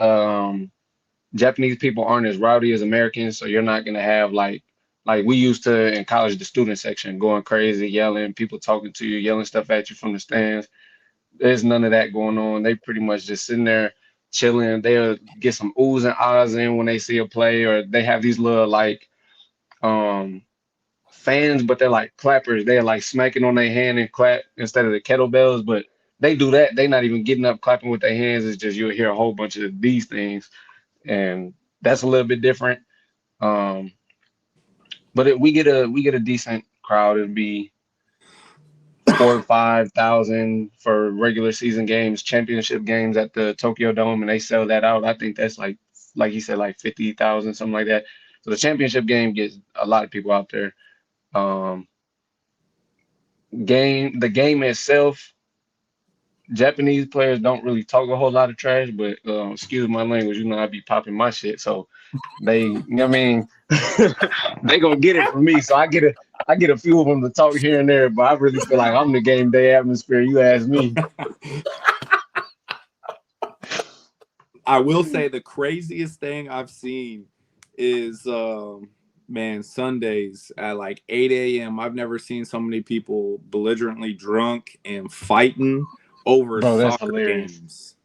S4: Japanese people aren't as rowdy as Americans, so you're not gonna have like we used to in college, the student section going crazy, yelling, people talking to you, yelling stuff at you from the stands. There's none of that going on. They pretty much just sitting there chilling. They'll get some oohs and ahs in when they see a play, or they have these little like fans, but they're like clappers. They're like smacking on their hand and clap instead of the kettlebells, but they do that. They're not even getting up clapping with their hands. It's just you'll hear a whole bunch of these things, and that's a little bit different. But we get a decent crowd. It'd be 4,000 or 5,000 for regular season games, championship games at the Tokyo Dome, and they sell that out. I think that's like you said, like 50,000, something like that. So the championship game gets a lot of people out there. The game itself, Japanese players don't really talk a whole lot of trash, but excuse my language, I be popping my shit. So they, I mean, they gonna get it from me. So I get a few of them to talk here and there, but I really feel like I'm the game day atmosphere. You ask me.
S2: I will say the craziest thing I've seen is Sundays at like 8 a.m. I've never seen so many people belligerently drunk and fighting over soccer games.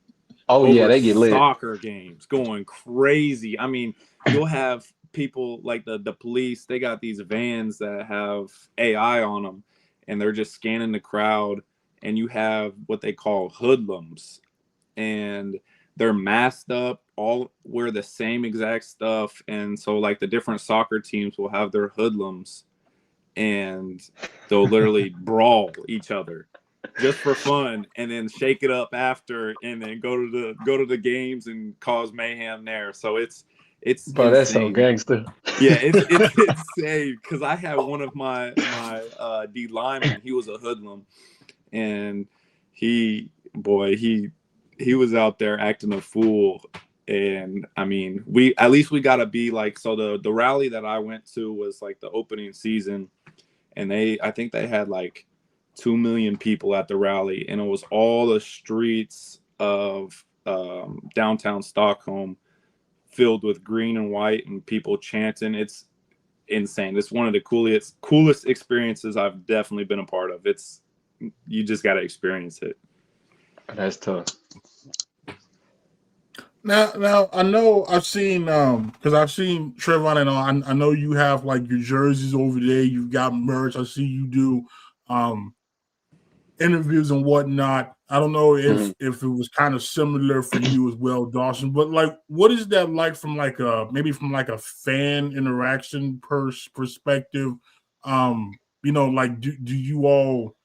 S4: Oh yeah, they get lit.
S2: Soccer games going crazy. I mean, you'll have people like the police. They got these vans that have AI on them, and they're just scanning the crowd. And you have what they call hoodlums, and they're masked up, all wear the same exact stuff. And so like the different soccer teams will have their hoodlums, and they'll literally brawl each other just for fun, and then shake it up after, and then go to the games and cause mayhem there. So it's
S4: bro, that's so gangster.
S2: Yeah, it's insane, because I had one of my D linemen. He was a hoodlum, and he was out there acting a fool. And I mean, we got to be like, so the rally that I went to was like the opening season, and I think they had like 2 million people at the rally, and it was all the streets of downtown Stockholm filled with green and white and people chanting. It's insane. It's one of the coolest experiences I've definitely been a part of. You just got to experience it.
S4: That's tough.
S1: Now I know I've seen because I've seen Tre'Vaughn and all. I know you have like your jerseys over there. You've got merch. I see you do interviews and whatnot. I don't know if it was kind of similar for you as well, Dawson. But like, what is that like from like maybe from like a fan interaction perspective? Like do you all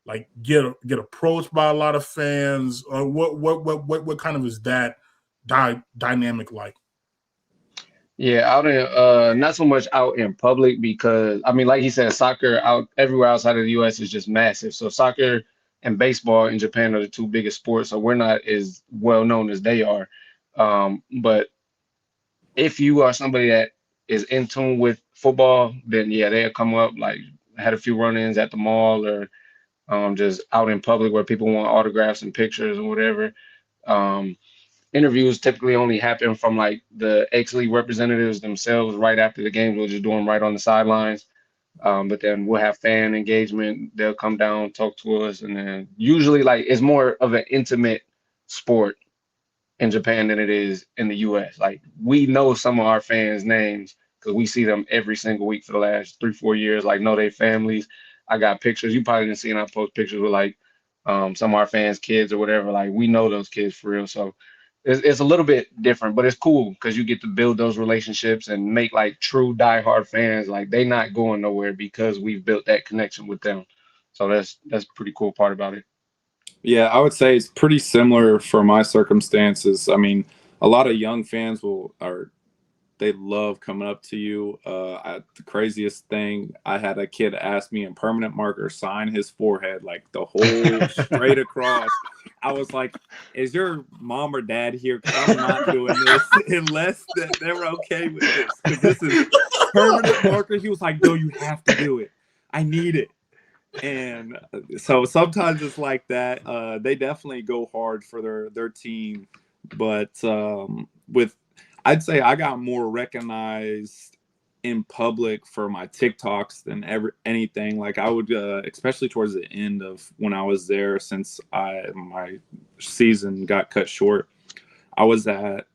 S1: like get approached by a lot of fans? Or what kind of is that dynamic like?
S4: Yeah, out in not so much out in public, because I mean, like he said, soccer out everywhere outside of the US is just massive. So soccer and baseball in Japan are the two biggest sports, so we're not as well known as they are. But if you are somebody that is in tune with football, then yeah, they'll come up. Like had a few run-ins at the mall or just out in public where people want autographs and pictures and whatever. Um, Interviews typically only happen from like the ex-league representatives themselves right after the games. We'll just do them right on the sidelines. But then we'll have fan engagement. They'll come down, talk to us, and then usually like it's more of an intimate sport in Japan than it is in the US. Like we know some of our fans' names because we see them every single week for the last 3-4 years. Like know their families. I got pictures. You probably didn't see, and I post pictures with like some of our fans' kids or whatever. Like we know those kids for real. So it's a little bit different, but it's cool because you get to build those relationships and make like true diehard fans. Like they not going nowhere because we've built that connection with them. So that's a pretty cool part about it.
S2: Yeah, I would say it's pretty similar for my circumstances. I mean, a lot of young fans they love coming up to you. The craziest thing, I had a kid ask me in permanent marker sign his forehead, like the whole straight across. I was like, "Is your mom or dad here? 'Cause I'm not doing this unless they're okay with this. Because this is permanent marker." He was like, "No, you have to do it. I need it." And so sometimes it's like that. They definitely go hard for their team, but I'd say I got more recognized in public for my TikToks than anything. Like I would, especially towards the end of when I was there, since my season got cut short. I was at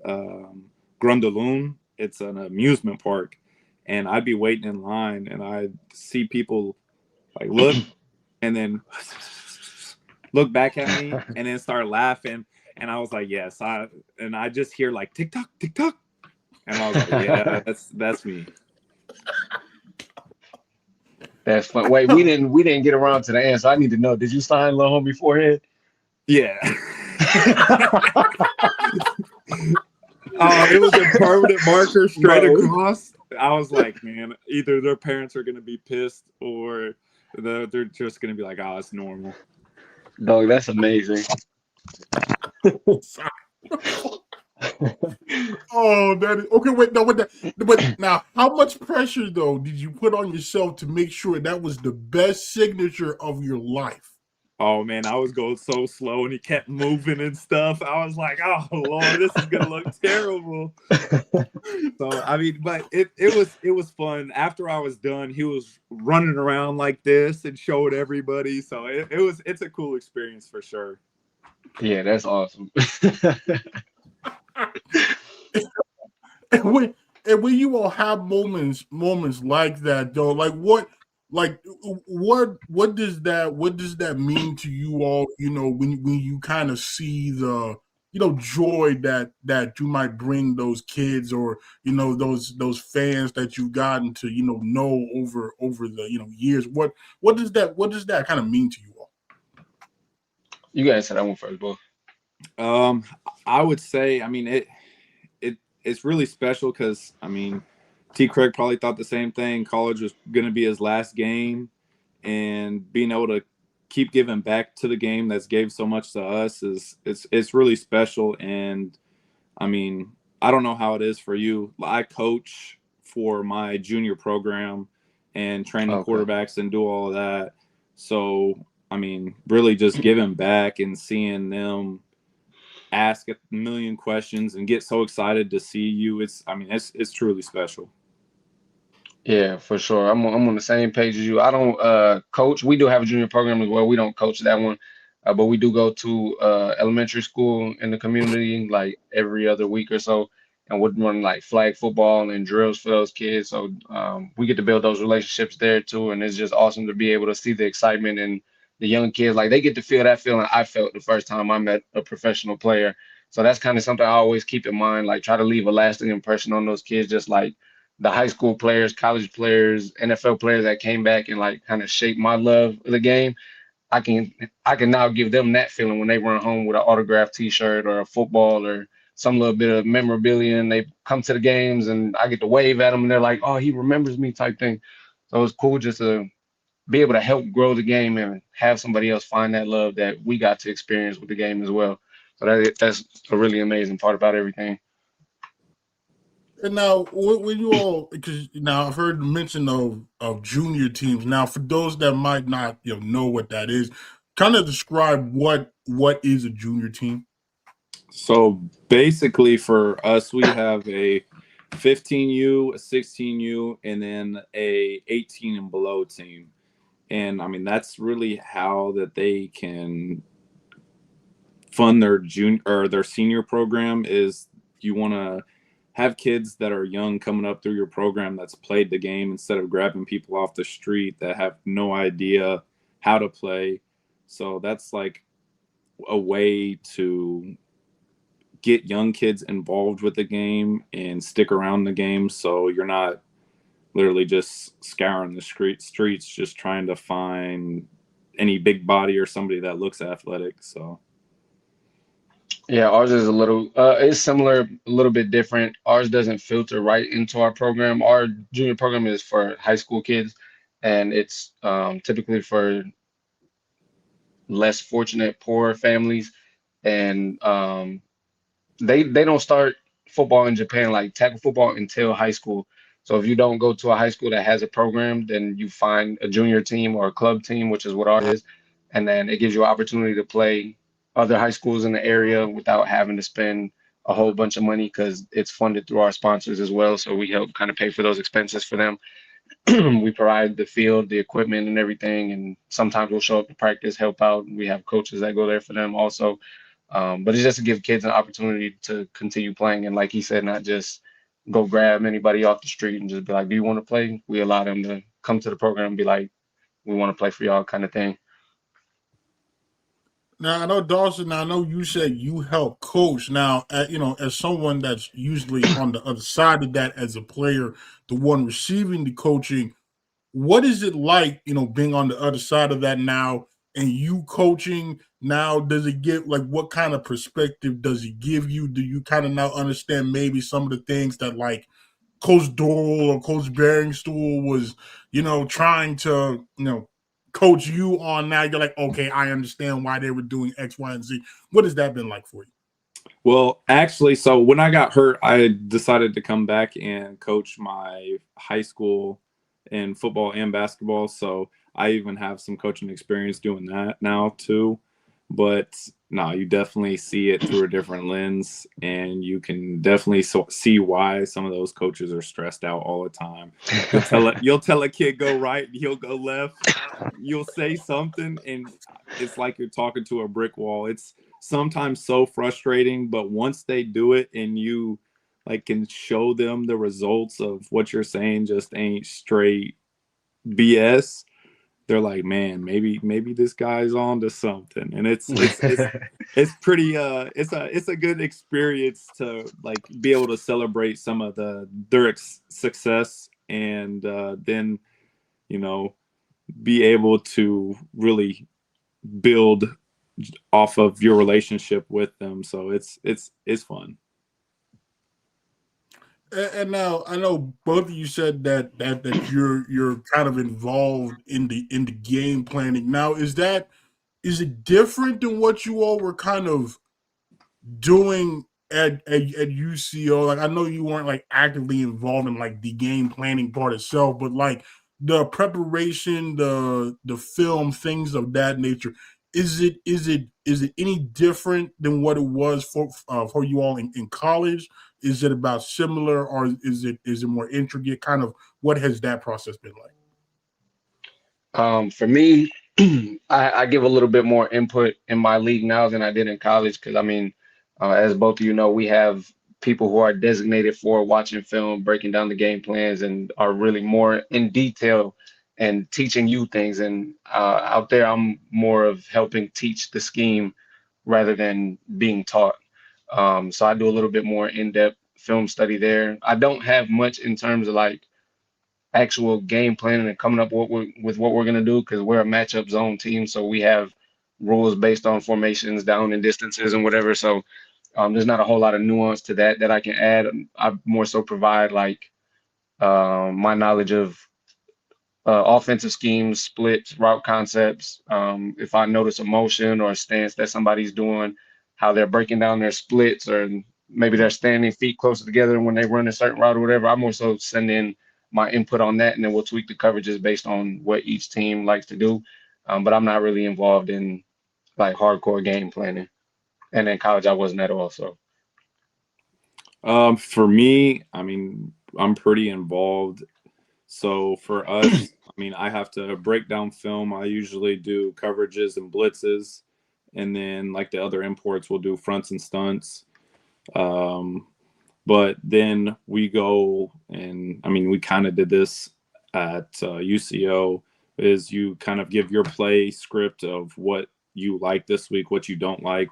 S2: Goudeau. It's an amusement park, and I'd be waiting in line, and I'd see people like look, and then look back at me, and then start laughing. And I was like, yes, I just hear like TikTok, TikTok. And I was like, yeah, that's me.
S4: That's fun. Wait, we didn't get around to the answer. I need to know. Did you sign Lil Homie forehead?
S2: Yeah. It was a permanent marker straight across. I was like, man, either their parents are gonna be pissed or they're just gonna be like, oh, it's normal.
S4: Dog, that's amazing.
S1: Oh, that is okay. Wait, no, but now, how much pressure though did you put on yourself to make sure that was the best signature of your life?
S2: Oh man, I was going so slow and he kept moving and stuff. I was like, oh Lord, this is gonna look terrible. So I mean, but it was fun. After I was done, he was running around like this and showed everybody. So it's a cool experience for sure.
S4: Yeah, that's awesome.
S1: And when you all have moments like that though, what does that mean to you all, when you kind of see the joy that you might bring those kids or those fans that you've gotten to know over the years. What does that kind of mean to you all?
S4: You guys said that one first, boy.
S2: I would say, I mean, it's really special because, I mean, T. Craig probably thought the same thing. College was going to be his last game, and being able to keep giving back to the game that's gave so much to us it's really special. And I mean, I don't know how it is for you. I coach for my junior program and training quarterbacks and do all of that. So, I mean, really just giving back and seeing them ask a million questions and get so excited to see you. It's truly special.
S4: Yeah, for sure. I'm on the same page as you. I don't coach. We do have a junior program as well. We don't coach that one, but we do go to elementary school in the community like every other week or so, and we'll run like flag football and drills for those kids. So we get to build those relationships there too, and it's just awesome to be able to see the excitement and the young kids. Like they get to feel that feeling I felt the first time I met a professional player. So that's kind of something I always keep in mind. Like try to leave a lasting impression on those kids, just like the high school players, college players, NFL players that came back and like kind of shaped my love of the game. I can now give them that feeling when they run home with an autographed T-shirt or a football or some little bit of memorabilia, and they come to the games and I get to wave at them and they're like, "Oh, he remembers me," type thing. So it's cool just to be able to help grow the game and have somebody else find that love that we got to experience with the game as well. So that's a really amazing part about everything.
S1: And now, when you all, because now I've heard mention of junior teams. Now, for those that might not know what that is, kind of describe what is a junior team.
S2: So basically, for us, we have a 15U, a 16U, and then a 18 and below team. And I mean, that's really how that they can fund their junior or their senior program. Is you want to have kids that are young coming up through your program that's played the game instead of grabbing people off the street that have no idea how to play. So that's like a way to get young kids involved with the game and stick around the game, so you're not literally just scouring the streets just trying to find any big body or somebody that looks athletic. So
S4: Yeah, ours is a little, it's similar, a little bit different. Ours doesn't filter right into our program. Our junior program is for high school kids, and it's typically for less fortunate, poor families. And they don't start football in Japan, like tackle football, until high school. So if you don't go to a high school that has a program, then you find a junior team or a club team, which is what ours is, and then it gives you an opportunity to play other high schools in the area without having to spend a whole bunch of money because it's funded through our sponsors as well. So we help kind of pay for those expenses for them. We provide the field, the equipment, and everything, and sometimes we'll show up to practice, help out. We have coaches that go there for them also. But it's just to give kids an opportunity to continue playing. And like he said, not just go grab anybody off the street and just be like, do you want to play? We allow them to come to the program and be like, we want to play for y'all kind of thing.
S1: Now, I know, Dawson, I know you said you help coach. Now, as someone that's usually on the other side of that as a player, the one receiving the coaching, what is it like, being on the other side of that now and you coaching now? Does it give, like, what kind of perspective does it give you? Do you kind of now understand maybe some of the things that, like, Coach Doral or Coach Beringstool was, trying to, coach you on now? You're like, okay, I understand why they were doing X, Y, and Z. What has that been like for you?
S2: Well, actually, so when I got hurt, I decided to come back and coach my high school in football and basketball. So I even have some coaching experience doing that now too. But no, you definitely see it through a different lens, and you can definitely see why some of those coaches are stressed out all the time. You'll tell a kid go right, he'll go left. You'll say something, and it's like you're talking to a brick wall. It's sometimes so frustrating, but once they do it and you can show them the results of what you're saying just ain't straight BS, they're like, man, maybe this guy's on to something. And it's pretty it's a good experience to be able to celebrate some of their success, and then be able to really build off of your relationship with them. So it's fun.
S1: And now I know both of you said that you're kind of involved in the game planning. Now, is it different than what you all were kind of doing at UCO? Like, I know you weren't actively involved in the game planning part itself, but the preparation, the film, things of that nature. Is it any different than what it was for you all in college? Is it about similar, or is it more intricate? Kind of, what has that process been like?
S4: For me, I give a little bit more input in my league now than I did in college because, as both of you know, we have people who are designated for watching film, breaking down the game plans, and are really more in detail and teaching you things. And out there, I'm more of helping teach the scheme rather than being taught. So I do a little bit more in-depth film study there. I don't have much in terms of actual game planning and coming up with what we're going to do because we're a matchup zone team. So we have rules based on formations, down and distances and whatever. So there's not a whole lot of nuance to that I can add. I more so provide my knowledge of offensive schemes, splits, route concepts. If I notice a motion or a stance that somebody's doing, how they're breaking down their splits, or maybe they're standing feet closer together when they run a certain route or whatever, I'm also sending my input on that, and then we'll tweak the coverages based on what each team likes to do. But I'm not really involved in like hardcore game planning. And in college, I wasn't at all. So
S2: For me, I mean, I'm pretty involved. So for us, I mean, I have to break down film. I usually do coverages and blitzes, and then like the other imports will do fronts and stunts. But then we go and, I mean, we kind of did this at UCO, is you kind of give your play script of what you like this week, what you don't like.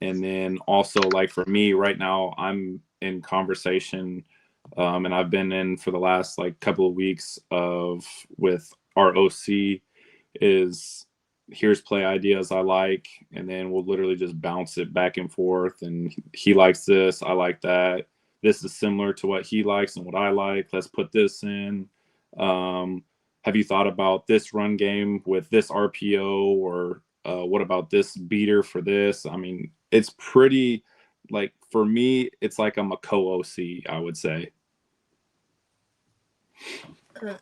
S2: And then also, like for me right now, I'm in conversation, and I've been in for the last like couple of weeks with our OC, is here's play ideas I like, and then we'll literally just bounce it back and forth. And he likes this, I like that. This is similar to what he likes and what I like. Let's put this in. Have you thought about this run game with this RPO, or what about this beater for this? I mean, it's pretty, like, for me, it's like I'm a co-OC, I would say.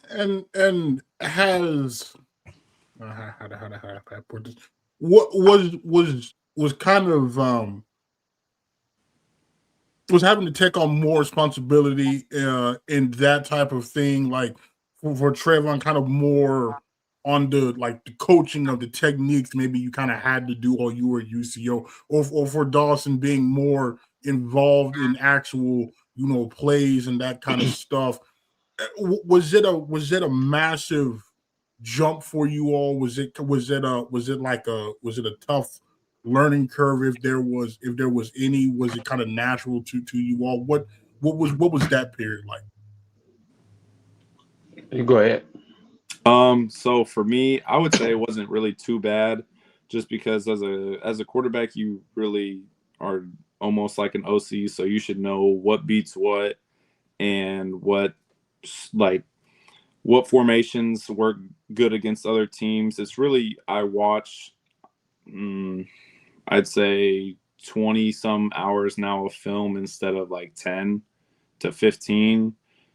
S1: And has how to put this? What was kind of was having to take on more responsibility in that type of thing, like for Tre'Vaughn, kind of more on the like the coaching of the techniques maybe you kind of had to do while you were at UCO, or for Dawson being more involved in actual, plays and that kind of stuff. Was it a massive jump for you all? Was it a tough learning curve, if there was any? Was it kind of natural to you all? What was that period like?
S4: you go ahead.
S2: So for me, I would say it wasn't really too bad, just because as a quarterback, you really are almost like an OC, so you should know what beats what and what formations work good against other teams. It's really, I watch, I'd say 20 some hours now of film instead of like 10 to 15.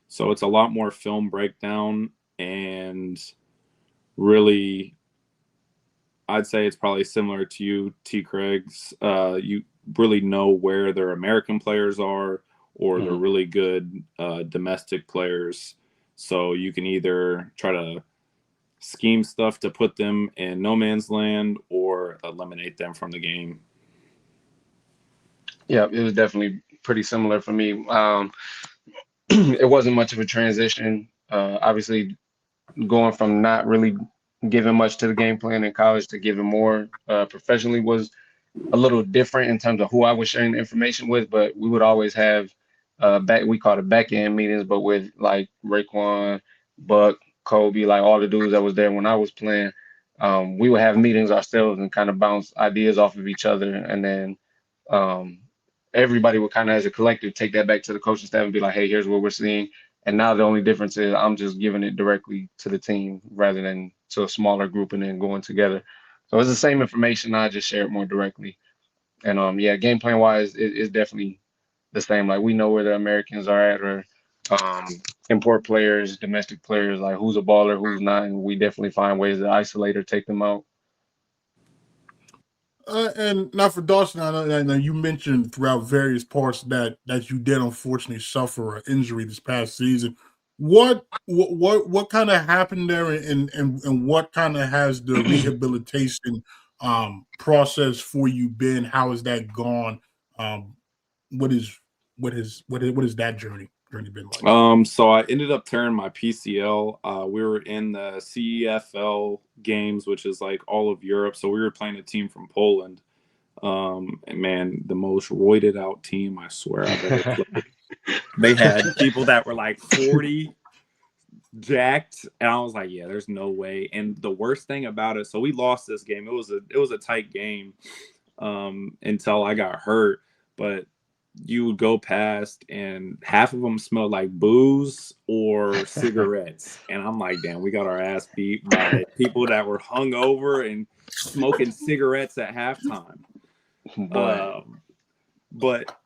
S2: So it's a lot more film breakdown, and really, I'd say it's probably similar to you, T. Craig's. You really know where their American players are, or they're really good domestic players. So you can either try to scheme stuff to put them in no man's land or eliminate them from the game.
S4: Yeah, it was definitely pretty similar for me. It wasn't much of a transition. Obviously, going from not really giving much to the game plan in college to giving more professionally was a little different in terms of who I was sharing the information with. But we would always have we called it back end meetings, but with like Raekwon, Buck, Kobe, like all the dudes that was there when I was playing. We would have meetings ourselves and kind of bounce ideas off of each other, and then everybody would kind of, as a collective, take that back to the coaching staff and be like, hey, here's what we're seeing. And now the only difference is I'm just giving it directly to the team rather than to a smaller group and then going together. So it's the same information. I just share it more directly. And yeah, game plan wise, it's definitely the same. Like, we know where the Americans are at, or import players, domestic players, like who's a baller, who's not. And we definitely find ways to isolate or take them out.
S1: And now for Dawson, I know you mentioned throughout various parts that you did unfortunately suffer an injury this past season. What kind of happened there, and what kind of has the rehabilitation process for you been? How has that gone? What is that journey been like?
S2: So I ended up tearing my PCL. We were in the CEFL games, which is like all of Europe. So we were playing a team from Poland. And man, the most roided out team, I swear I've ever played. They had people that were like 40, jacked, and I was like, yeah, there's no way. And the worst thing about it, so we lost this game. It was a tight game until I got hurt. But you would go past and half of them smelled like booze or cigarettes. And I'm like, damn, we got our ass beat by people that were hungover and smoking cigarettes at halftime. But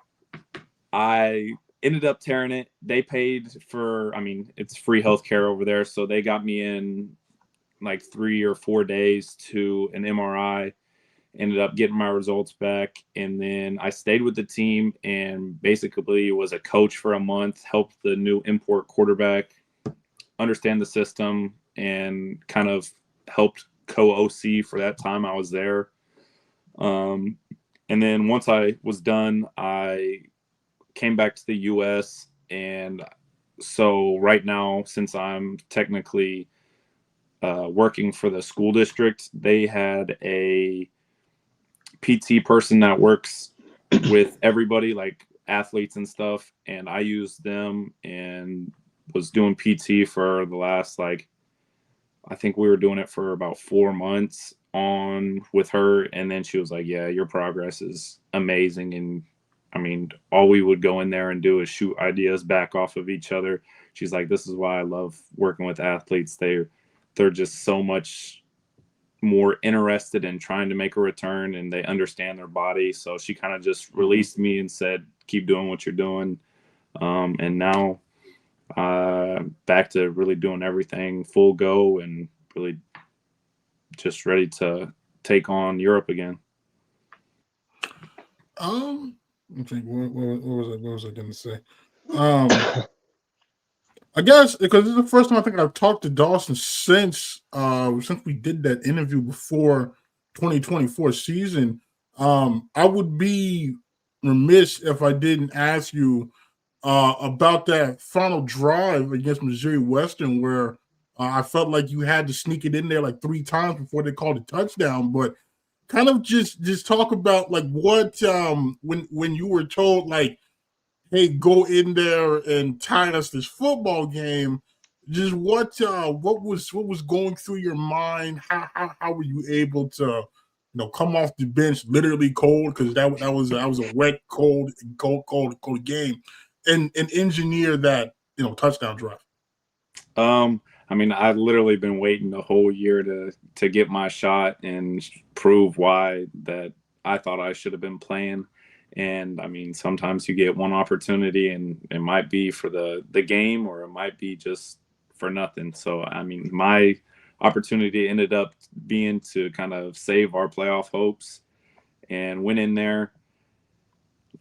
S2: I ended up tearing it. They paid for, I mean, it's free healthcare over there. So they got me in like 3 or 4 days to an MRI. Ended up getting my results back, and then I stayed with the team and basically was a coach for a month, helped the new import quarterback understand the system, and kind of helped co-OC for that time I was there. And then once I was done, I came back to the U.S., and so right now, since I'm technically working for the school district, they had a PT person that works with everybody, like athletes and stuff, and I used them and was doing PT for the last, like, I think we were doing it for about 4 months on with her, and then she was like, yeah, your progress is amazing. And I mean, all we would go in there and do is shoot ideas back off of each other. She's like, this is why I love working with athletes. They're just so much more interested in trying to make a return, and they understand their body. So she kind of just released me and said, keep doing what you're doing. And now back to really doing everything full go and really just ready to take on Europe again.
S1: I think what was I going to say? I guess because this is the first time I think I've talked to Dawson since we did that interview before 2024 season. I would be remiss if I didn't ask you about that final drive against Missouri Western, where I felt like you had to sneak it in there like 3 times before they called a touchdown. But kind of just talk about like what when you were told like, hey, go in there and tie us this football game. Just what was going through your mind? How were you able to, come off the bench literally cold, because that was a wet, cold game, and engineer that touchdown drive?
S2: I mean, I've literally been waiting the whole year to get my shot and prove why that I thought I should have been playing. And I mean, sometimes you get one opportunity and it might be for the game, or it might be just for nothing. So, I mean, my opportunity ended up being to kind of save our playoff hopes, and went in there,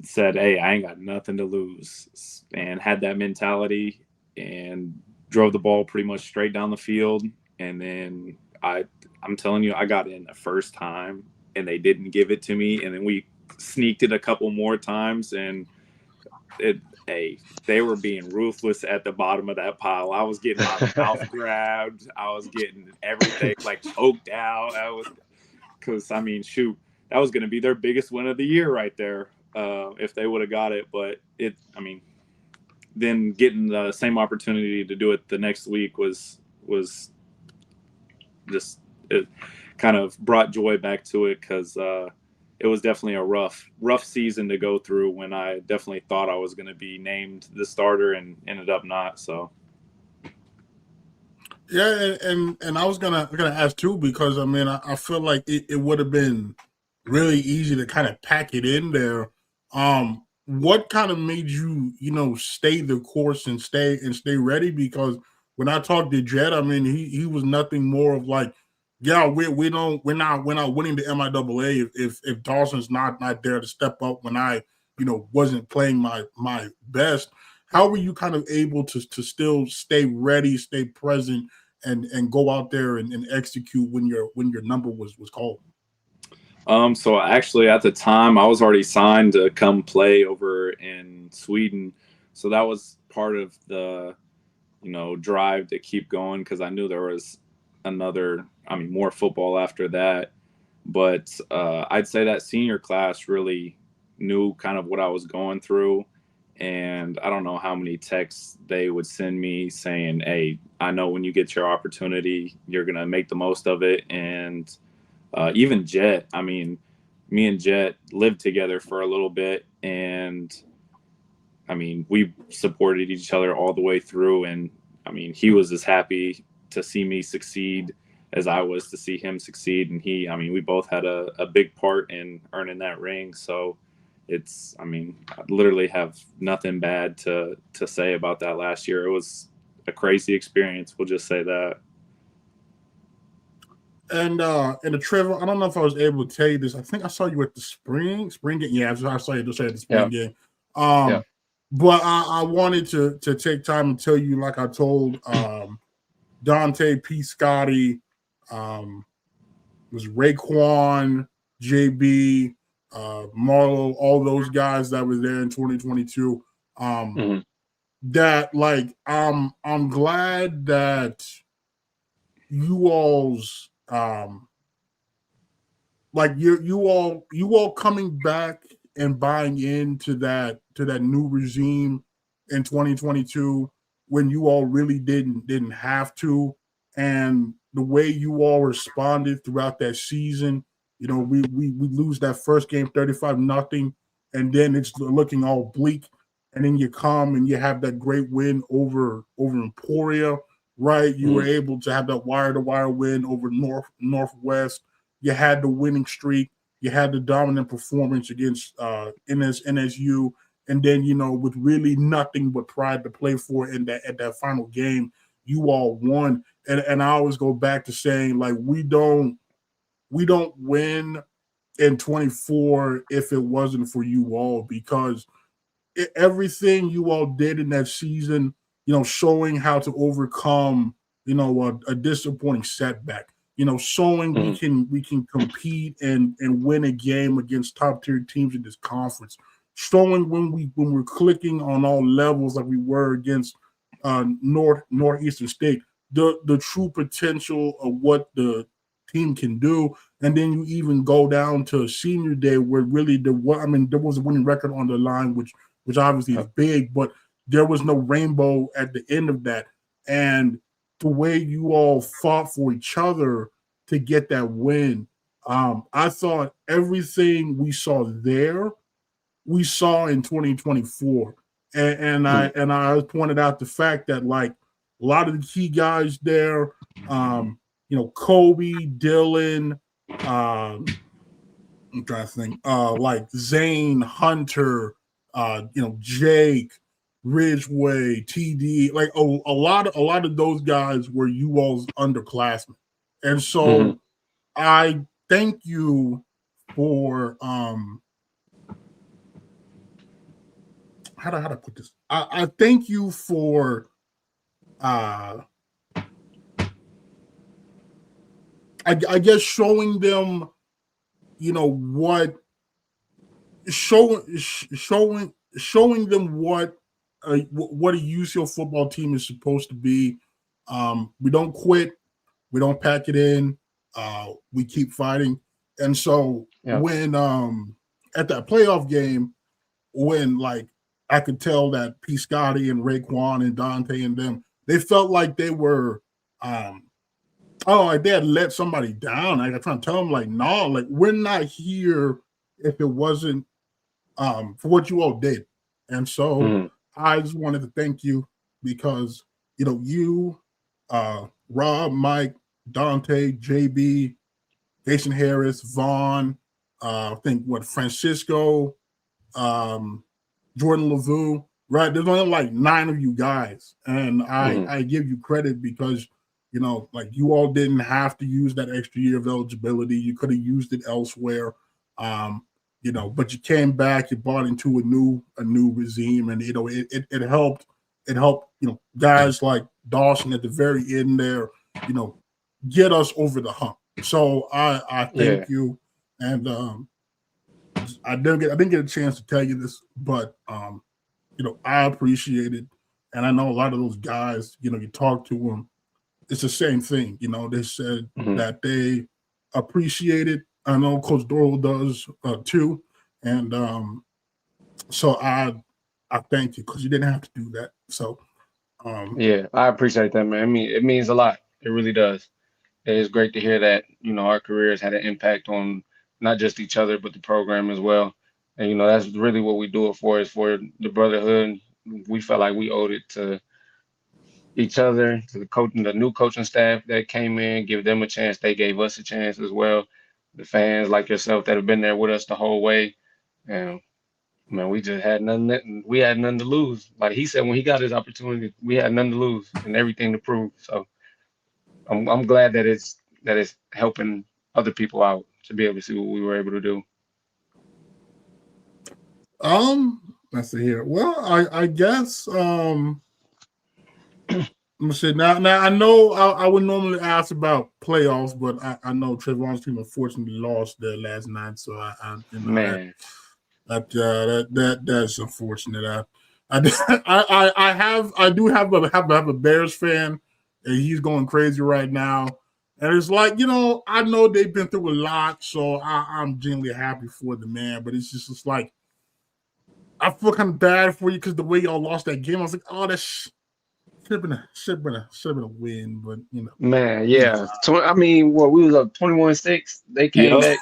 S2: said, hey, I ain't got nothing to lose, and had that mentality and drove the ball pretty much straight down the field. And then I'm telling you, I got in the first time and they didn't give it to me. And then we sneaked it a couple more times, and they were being ruthless at the bottom of that pile. I was getting my mouth grabbed. I was getting everything like choked out. Because I mean, shoot, that was going to be their biggest win of the year right there if they would have got it. But then getting the same opportunity to do it the next week was just, it kind of brought joy back to it, because it was definitely a rough season to go through, when I definitely thought I was going to be named the starter and ended up not. So
S1: yeah, and I was gonna ask too, because I mean I feel like it would have been really easy to kind of pack it in there. What kind of made you stay the course and stay ready? Because when I talked to Jed, I mean he was nothing more of like, yeah, we're not winning the MIAA if Dawson's not there to step up when I wasn't playing my best. How were you kind of able to still stay ready, stay present, and go out there and execute when your number was called?
S2: So actually at the time I was already signed to come play over in Sweden. So that was part of the, drive to keep going, because I knew there was more football after that. But I'd say that senior class really knew kind of what I was going through. And I don't know how many texts they would send me saying, hey, I know when you get your opportunity, you're going to make the most of it. And even Jet, I mean, me and Jet lived together for a little bit, and I mean, we supported each other all the way through. And I mean, he was as happy to see me succeed as I was to see him succeed. And we both had a big part in earning that ring. So I literally have nothing bad to say about that last year. It was a crazy experience. We'll just say that.
S1: And in the Tre'Vaughn, I don't know if I was able to tell you this. I think I saw you at the spring game. Yeah, I saw you at the spring game. But I wanted to take time and tell you, like I told Dante, P. Scotty, was Raekwon, JB, Marlo, all those guys that were there in 2022. That like I'm glad that you all's like you all coming back and buying into that new regime in 2022 when you all really didn't have to, and the way you all responded throughout that season. You know, we lose that first game 35-0, and then it's looking all bleak, and then you come and you have that great win over Emporia, right? You were able to have that wire-to-wire win over Northwest. You had the winning streak. You had the dominant performance against NSU, and then, you know, with really nothing but pride to play for at that final game, you all won. And I always go back to saying, like, we don't win in 24 if it wasn't for you all, because everything you all did in that season, you know, showing how to overcome, you know, a disappointing setback, you know, showing we can compete and win a game against top tier teams in this conference, showing when we're clicking on all levels like we were against Northeastern State, the true potential of what the team can do. And then you even go down to Senior Day where really there was a winning record on the line, which obviously is big, but there was no rainbow at the end of that. And the way you all fought for each other to get that win, I thought everything we saw there, we saw in 2024. And I pointed out the fact that, like, a lot of the key guys there, you know, Kobe, Dylan, I'm trying to think, like Zane, Hunter, you know, Jake, Ridgeway, TD, like a lot of those guys were you all's underclassmen. And so I thank you for how to put this? I thank you for I guess showing them, you know, showing them what a UCO football team is supposed to be. We don't quit, we don't pack it in, we keep fighting. And so when at that playoff game, when like I could tell that P. Scotty and Raekwon and Dante and them, they felt like they were like they had let somebody down. Like, I'm trying to tell them, like, no, like, we're not here if it wasn't for what you all did. And so I just wanted to thank you because, you know, you, Rob, Mike, Dante, JB, Jason Harris, Vaughn, I think Francisco, Jordan LaVue, right? There's only like 9 of you guys. And I give you credit because, you know, like, you all didn't have to use that extra year of eligibility. You could have used it elsewhere, you know, but you came back, you bought into a new regime, and, you know, it helped, you know, guys like Dawson at the very end there, you know, get us over the hump. So I thank you. And I didn't get a chance to tell you this, but you know, I appreciate it. And I know a lot of those guys, you know, you talk to them, it's the same thing. You know, they said that they appreciate it. I know Coach Doral does too. And so I thank you because you didn't have to do that. So
S4: yeah, I appreciate that, man. I mean, it means a lot. It really does. It's great to hear that, you know, our careers had an impact on not just each other, but the program as well. And that's really what we do it for, is for the brotherhood. We felt like we owed it to each other, to the new coaching staff that came in, give them a chance. They gave us a chance as well. The fans like yourself that have been there with us the whole way. And man, we just had nothing. We had nothing to lose. Like he said, when he got his opportunity, we had nothing to lose and everything to prove. So I'm glad that it's helping other people out to be able to see what we were able to do.
S1: Let's see here. Well, I guess let me see. Now I know I would normally ask about playoffs, but I know Tre'Vaughn's team unfortunately lost their last night, so I
S4: Man,
S1: that's unfortunate. I do have a Bears fan, and he's going crazy right now. And it's like, I know they've been through a lot, so I'm genuinely happy for the man. But it's like, I feel kind of bad for you because the way y'all lost that game, I was like, oh, that should have been a win. But
S4: man, yeah. I mean, we was up 21-6. They came back,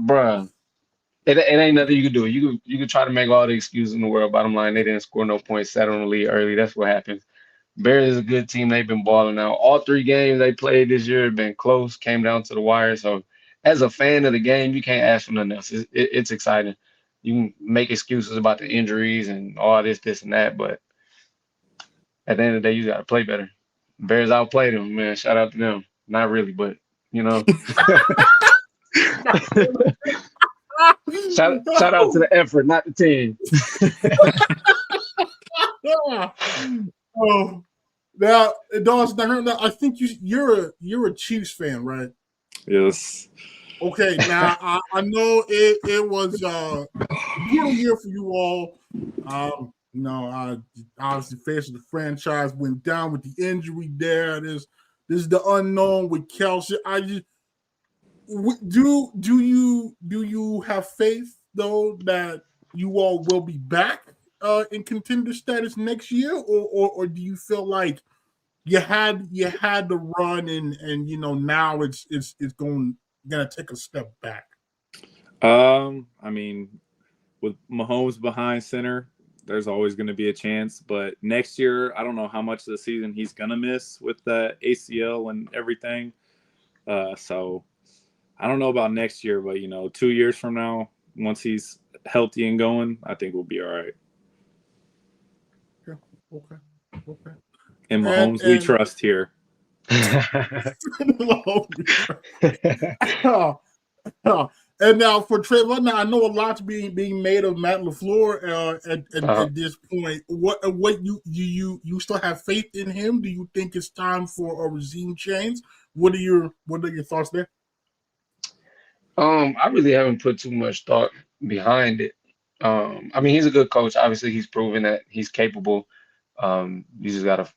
S4: bruh. It ain't nothing you could do. You could try to make all the excuses in the world. Bottom line, they didn't score no points, sat on the lead early. That's what happens. Bears is a good team. They've been balling out. All 3 games they played this year have been close, came down to the wire. So as a fan of the game, you can't ask for nothing else. It's exciting. You can make excuses about the injuries and all this, and that, but at the end of the day, you got to play better. Bears outplayed them, man. Shout out to them. Not really, but, Shout out to the effort, not the team.
S1: Oh, now, Dawson, I think you're a Chiefs fan, right?
S2: Yes.
S1: Okay, now I know it was a brutal year for you all. Obviously, face of the franchise went down with the injury there. This is the unknown with Kelsey. Do you have faith though that you all will be back in contender status next year, or do you feel like you had the run and now it's gonna take a step back?
S2: I mean, with Mahomes behind center, there's always going to be a chance. But next year, I don't know how much of the season he's going to miss with the ACL and everything. So I don't know about next year, but 2 years from now, once he's healthy and going, I think we'll be all right.
S1: Yeah. Okay.
S2: And Mahomes, we trust here.
S1: And now for Tre'Vaughn, now I know a lot's being made of Matt LaFleur at this point. What you still have faith in him? Do you think it's time for a regime change? What are your thoughts there?
S4: I really haven't put too much thought behind it. I mean, he's a good coach. Obviously, he's proven that he's capable. You just gotta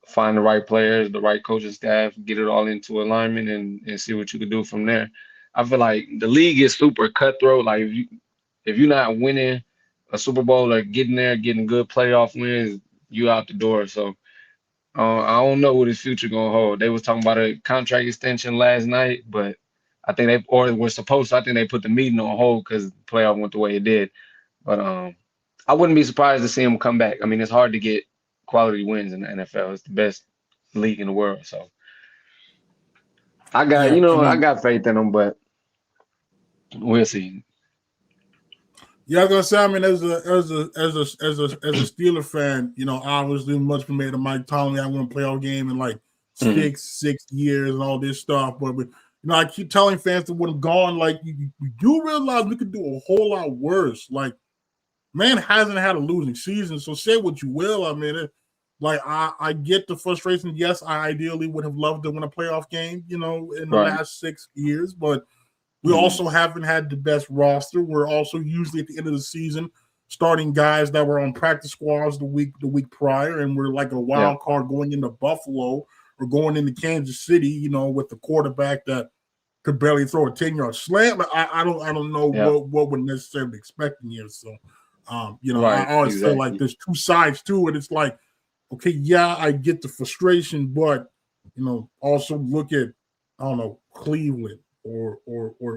S4: find the right players, the right coaching staff, get it all into alignment, and see what you can do from there. I feel like the league is super cutthroat. Like if you're not winning a Super Bowl or getting there, getting good playoff wins, you out the door. So I don't know what his future gonna hold. They was talking about a contract extension last night, but I think they were supposed to. I think they put the meeting on hold because the playoff went the way it did. But I wouldn't be surprised to see him come back. I mean, it's hard to get quality wins in the NFL. It's the best league in the world. So I got, I got faith in him, but we'll see.
S1: Yeah, I was gonna say. I mean, as a Steeler fan, obviously much been made of Mike Tomlin. I won a playoff game in like 6 years and all this stuff. But I keep telling fans that when I'm gone, like you do realize we could do a whole lot worse. Like, man hasn't had a losing season, so say what you will. I mean, I get the frustration. Yes, I ideally would have loved to win a playoff game, in the last 6 years, but we also haven't had the best roster. We're also usually at the end of the season starting guys that were on practice squads the week prior, and we're like a wild card going into Buffalo or going into Kansas City, with the quarterback that could barely throw a 10-yard slant. But I don't know what we're necessarily expecting here. So, I always feel like there's two sides to it. It's like, okay, yeah, I get the frustration, but also look at, I don't know, Cleveland, or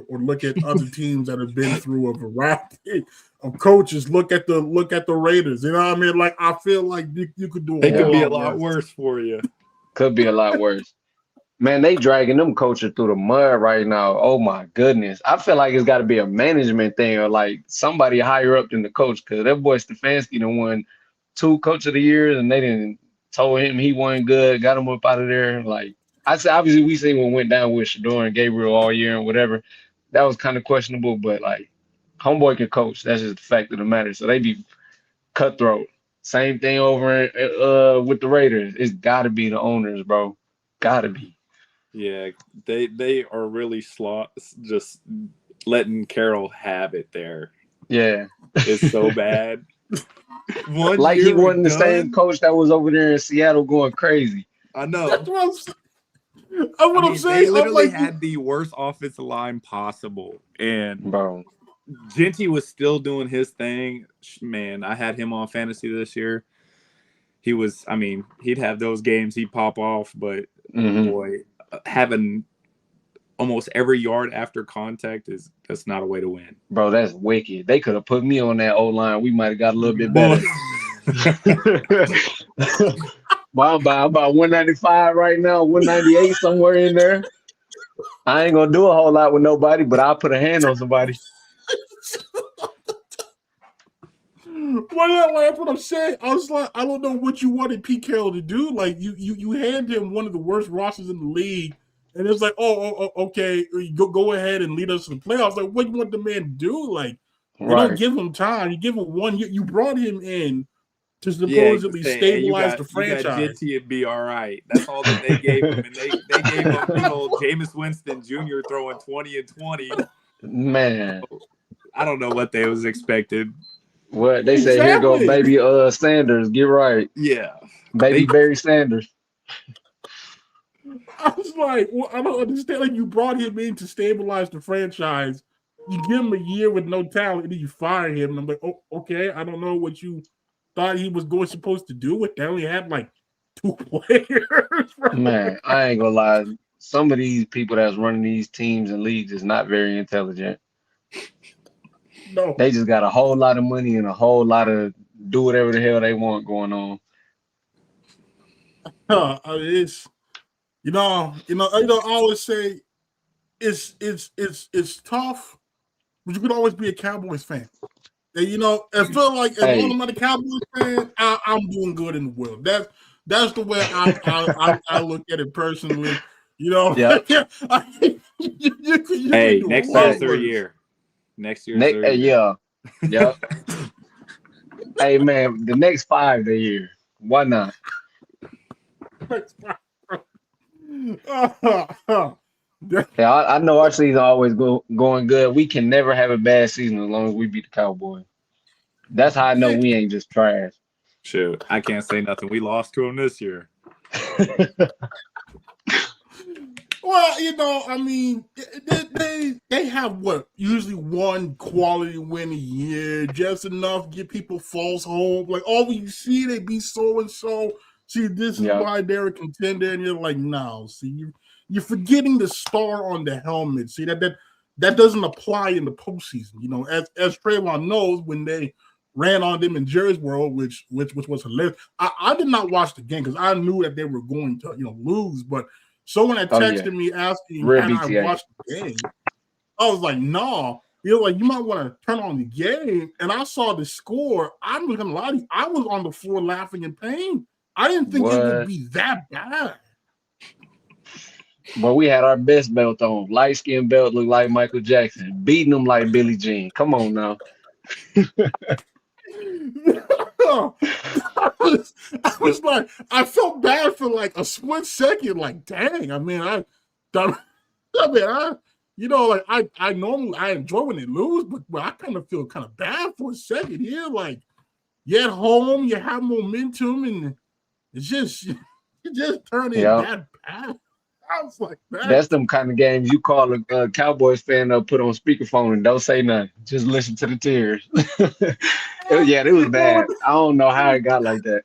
S1: look at other teams that have been through a variety of coaches. Look at the Raiders. You know what I mean? Like I feel like you could do.
S2: It could be a lot worse for you.
S4: Could be a lot worse. Man, they dragging them coaches through the mud right now. Oh my goodness. I feel like it's got to be a management thing or like somebody higher up than the coach, because that boy Stefanski done won 2 Coach of the Years and they didn't told him he wasn't good, got him up out of there. Like I said, obviously we seen what went down with Shador and Gabriel all year and whatever. That was kind of questionable, but like homeboy can coach. That's just the fact of the matter. So they be cutthroat. Same thing over with the Raiders. It's got to be the owners, bro. Got to be.
S2: Yeah, they are really just letting Carroll have it there.
S4: Yeah.
S2: It's so bad.
S4: Like he wasn't the same coach that was over there in Seattle going crazy.
S2: I know.
S1: That's what I'm saying.
S2: They literally had the worst offensive line possible. And
S4: bro,
S2: Genty was still doing his thing. Man, I had him on fantasy this year. He'd have those games he'd pop off, but boy, having almost every yard after contact that's not a way to win.
S4: Bro, that's wicked. They could have put me on that O-line. We might have got a little bit better. Well, I'm about 195 right now, 198 somewhere in there. I ain't gonna do a whole lot with nobody, but I'll put a hand on somebody.
S1: Well, that's what I'm saying. I was like, I don't know what you wanted Pete Carroll to do. Like you hand him one of the worst rosters in the league, and it's like, okay, go ahead and lead us to the playoffs. Like, what do you want the man to do? Like, you don't give him time. You give him 1 year. You brought him in to supposedly stabilize the franchise.
S2: You got Genty and be all right. That's all that they gave him, and they gave him Jameis Winston Jr. throwing 20 and 20.
S4: Man,
S2: I don't know what they was expected.
S4: What they say, here go baby Sanders, get right.
S2: Yeah.
S4: Baby Barry Sanders.
S1: I was like, well, I don't understand. Like, you brought him in to stabilize the franchise. You give him a year with no talent, and then you fire him. And I'm like, oh, okay, I don't know what you thought he was supposed to do with that. Only had like 2 players.
S4: Man, I ain't gonna lie. Some of these people that's running these teams and leagues is not very intelligent.
S1: No.
S4: They just got a whole lot of money and a whole lot of do whatever the hell they want going on.
S1: It's I always say it's tough, but you could always be a Cowboys fan. And I feel like as long as I'm not a Cowboys fan, I'm doing good in the world. That's the way I look at it personally.
S4: Yeah.
S2: Hey, next year's their year. Next year.
S4: Yeah. Hey man, the next 5 the year. Why not? Yeah, I know our season always going good. We can never have a bad season as long as we beat the Cowboys. That's how I know we ain't just trash.
S2: Shoot, I can't say nothing. We lost to them this year.
S1: Well, they have usually 1 quality win a year, just enough to give people false hope. Like, you see, they be so and so. See, this is why they're a contender, and you're like, no. See, you're forgetting the star on the helmet. See, that doesn't apply in the postseason. As Tre'Vaughn knows, when they ran on them in Jerry's World, which was hilarious. I did not watch the game because I knew that they were going to lose, but. Someone had texted me asking had I watched the game. I was like, no. You might want to turn on the game. And I saw the score. I'm not going to lie to you. I was on the floor laughing in pain. I didn't think it would be that bad.
S4: But we had our best belt on. Light skin belt looked like Michael Jackson. Beating them like Billie Jean. Come on now. I was like, I felt bad for like a split second. Like, dang. I normally enjoy when they lose, but I kind of feel kind of bad for a second here. Like, you're at home, you have momentum, and it's just turning that bad. I was like, that's them kind of games you call a Cowboys fan up, put on speakerphone and don't say nothing. Just listen to the tears. It was bad. I don't know how it got like that.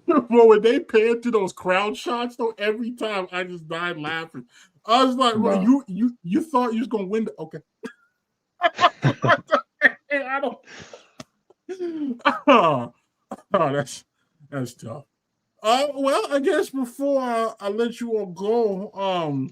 S1: Well, when they panned to those crowd shots, though, every time I just died laughing. I was like, well,
S4: Bro.
S1: you thought you was gonna win okay. I don't oh, that's tough. Well, I guess before I let you all go,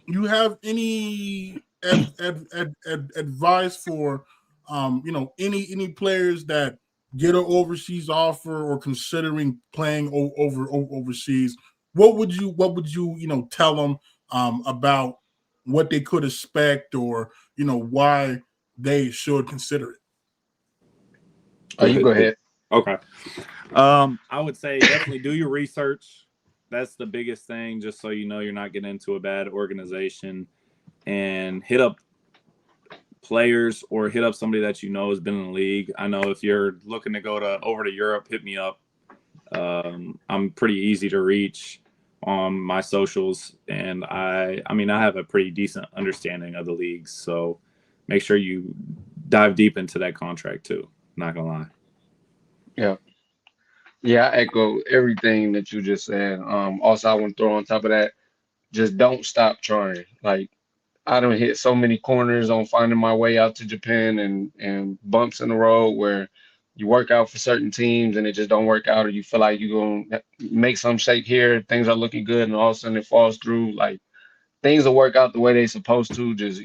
S1: you have any advice for any players that get an overseas offer or considering playing overseas? What would you tell them about what they could expect or why they should consider it?
S4: Oh, you go ahead.
S2: Okay. I would say definitely do your research. That's the biggest thing, just so you know you're not getting into a bad organization, and hit up players or hit up somebody that you know has been in the league. I know if you're looking to go over to Europe, hit me up. I'm pretty easy to reach on my socials, and I have a pretty decent understanding of the leagues. So make sure you dive deep into that contract too. Not gonna lie.
S4: Yeah. Yeah, I echo everything that you just said. Also, I want to throw on top of that, just don't stop trying. Like, I don't hit so many corners on finding my way out to Japan and bumps in the road where you work out for certain teams and it just don't work out, or you feel like you're going to make some shape here, things are looking good, and all of a sudden it falls through. Like, things will work out the way they're supposed to. Just,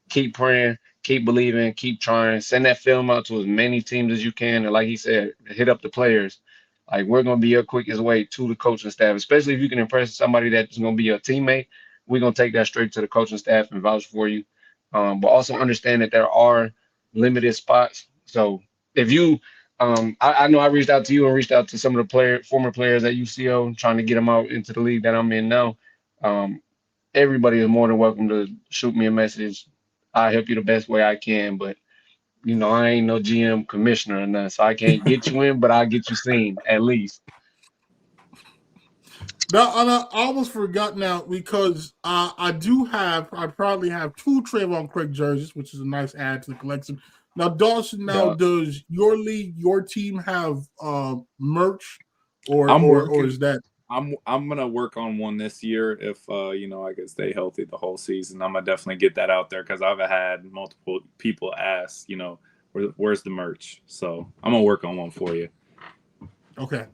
S4: keep praying, keep believing, keep trying. Send that film out to as many teams as you can. And like he said, hit up the players. Like, we're going to be your quickest way to the coaching staff, especially if you can impress somebody that's going to be your teammate. We're going to take that straight to the coaching staff and vouch for you. But also understand that there are limited spots. So if you, I know I reached out to you and reached out to some of the former players at UCO, trying to get them out into the league that I'm in now. Everybody is more than welcome to shoot me a message. I'll help you the best way I can, but I ain't no GM commissioner or nothing, so I can't get you in, but I'll get you seen at least.
S1: Now, I almost forgot now because I probably have 2 Tre'Vaughn Craig jerseys, which is a nice add to the collection. Now, Dawson, does your league, your team have merch or is that?
S2: I'm gonna work on one this year if I can stay healthy the whole season. I'm gonna definitely get that out there because I've had multiple people ask, where's the merch? So I'm gonna work on one for you.
S1: Okay.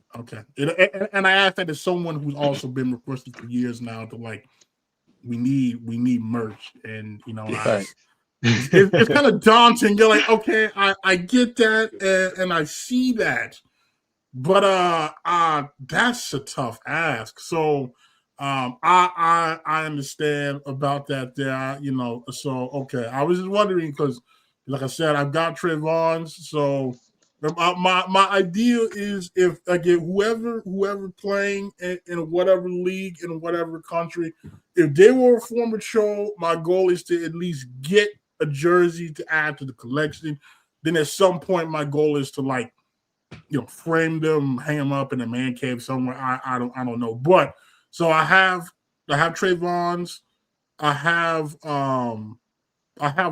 S1: And I asked that as someone who's also been requested for years now to we need merch, and it's kind of daunting. You're like, okay, I get that, and I see that. But that's a tough ask. So I understand about that there, So okay, I was just wondering because, like I said, I've got Tre'Vaughn's. So my idea is if I get whoever playing in whatever league in whatever country, if they were a former Cho, my goal is to at least get a jersey to add to the collection. Then at some point, my goal is to frame them, hang them up in a man cave somewhere. I don't know. But so I have Tre'Vaughn's. I have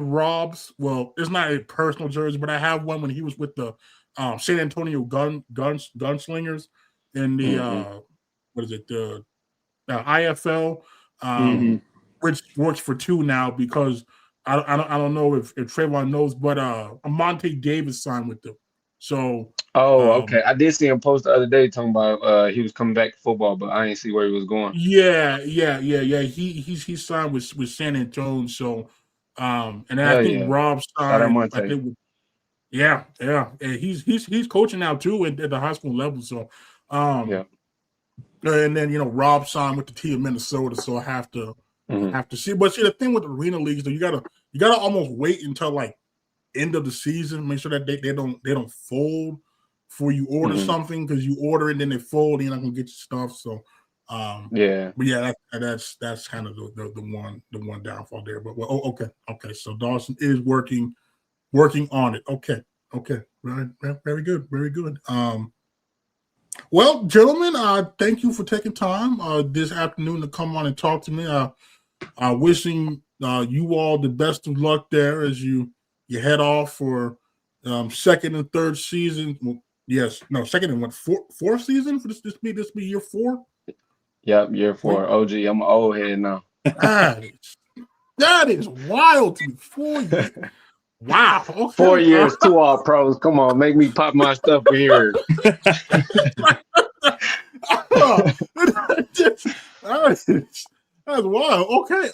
S1: Rob's. Well, it's not a personal jersey, but I have one when he was with the San Antonio Gunslingers in the what is it, the IFL, which works for 2 now because I don't know if Tre'Vaughn knows, but Monte Davis signed with them. So
S4: okay. I did see him post the other day talking about he was coming back to football, but I didn't see where he was going.
S1: Yeah. He signed with San Antonio. So and I think Rob signed. I think yeah. And he's coaching now too at the high school level. So and then Rob signed with the team of Minnesota. So I have to see. But see, the thing with the arena leagues, though, you gotta almost wait until end of the season, make sure that they don't fold before you order something, because you order it and then they fold and you're not gonna get your stuff. So but yeah, that's kind of the one downfall there. But okay. So Dawson is working on it. Okay. Very good. Well, gentlemen, thank you for taking time this afternoon to come on and talk to me. Wishing you all the best of luck there as you head off for second and third season. Well, second and fourth season for this be year 4.
S4: Yep, year 4. OG. I'm an old head now.
S1: That is wild to me. 4 years. Wow. Okay.
S4: 4 years, 2 all pros. Come on, make me pop my stuff here.
S1: That's wild. Okay.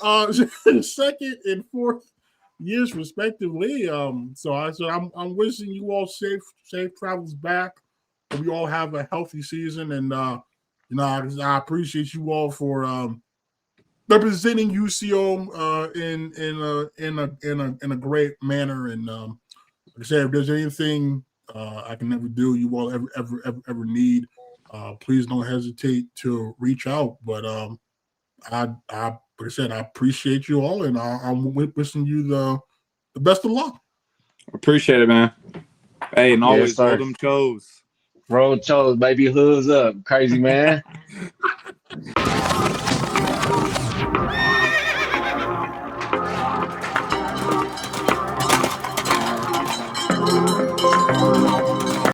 S1: Second and fourth years respectively. So I'm wishing you all safe travels back. We all have a healthy season, and I appreciate you all for representing UCO in a great manner. And like I said, if there's anything I can ever do, you all ever need, please don't hesitate to reach out. But like I said, I appreciate you all, and I'm wishing you the best of luck.
S2: Appreciate it, man. Hey, and always
S4: sir.
S2: roll them Chos.
S4: Roll Chos, baby. Hoods up. Crazy, man.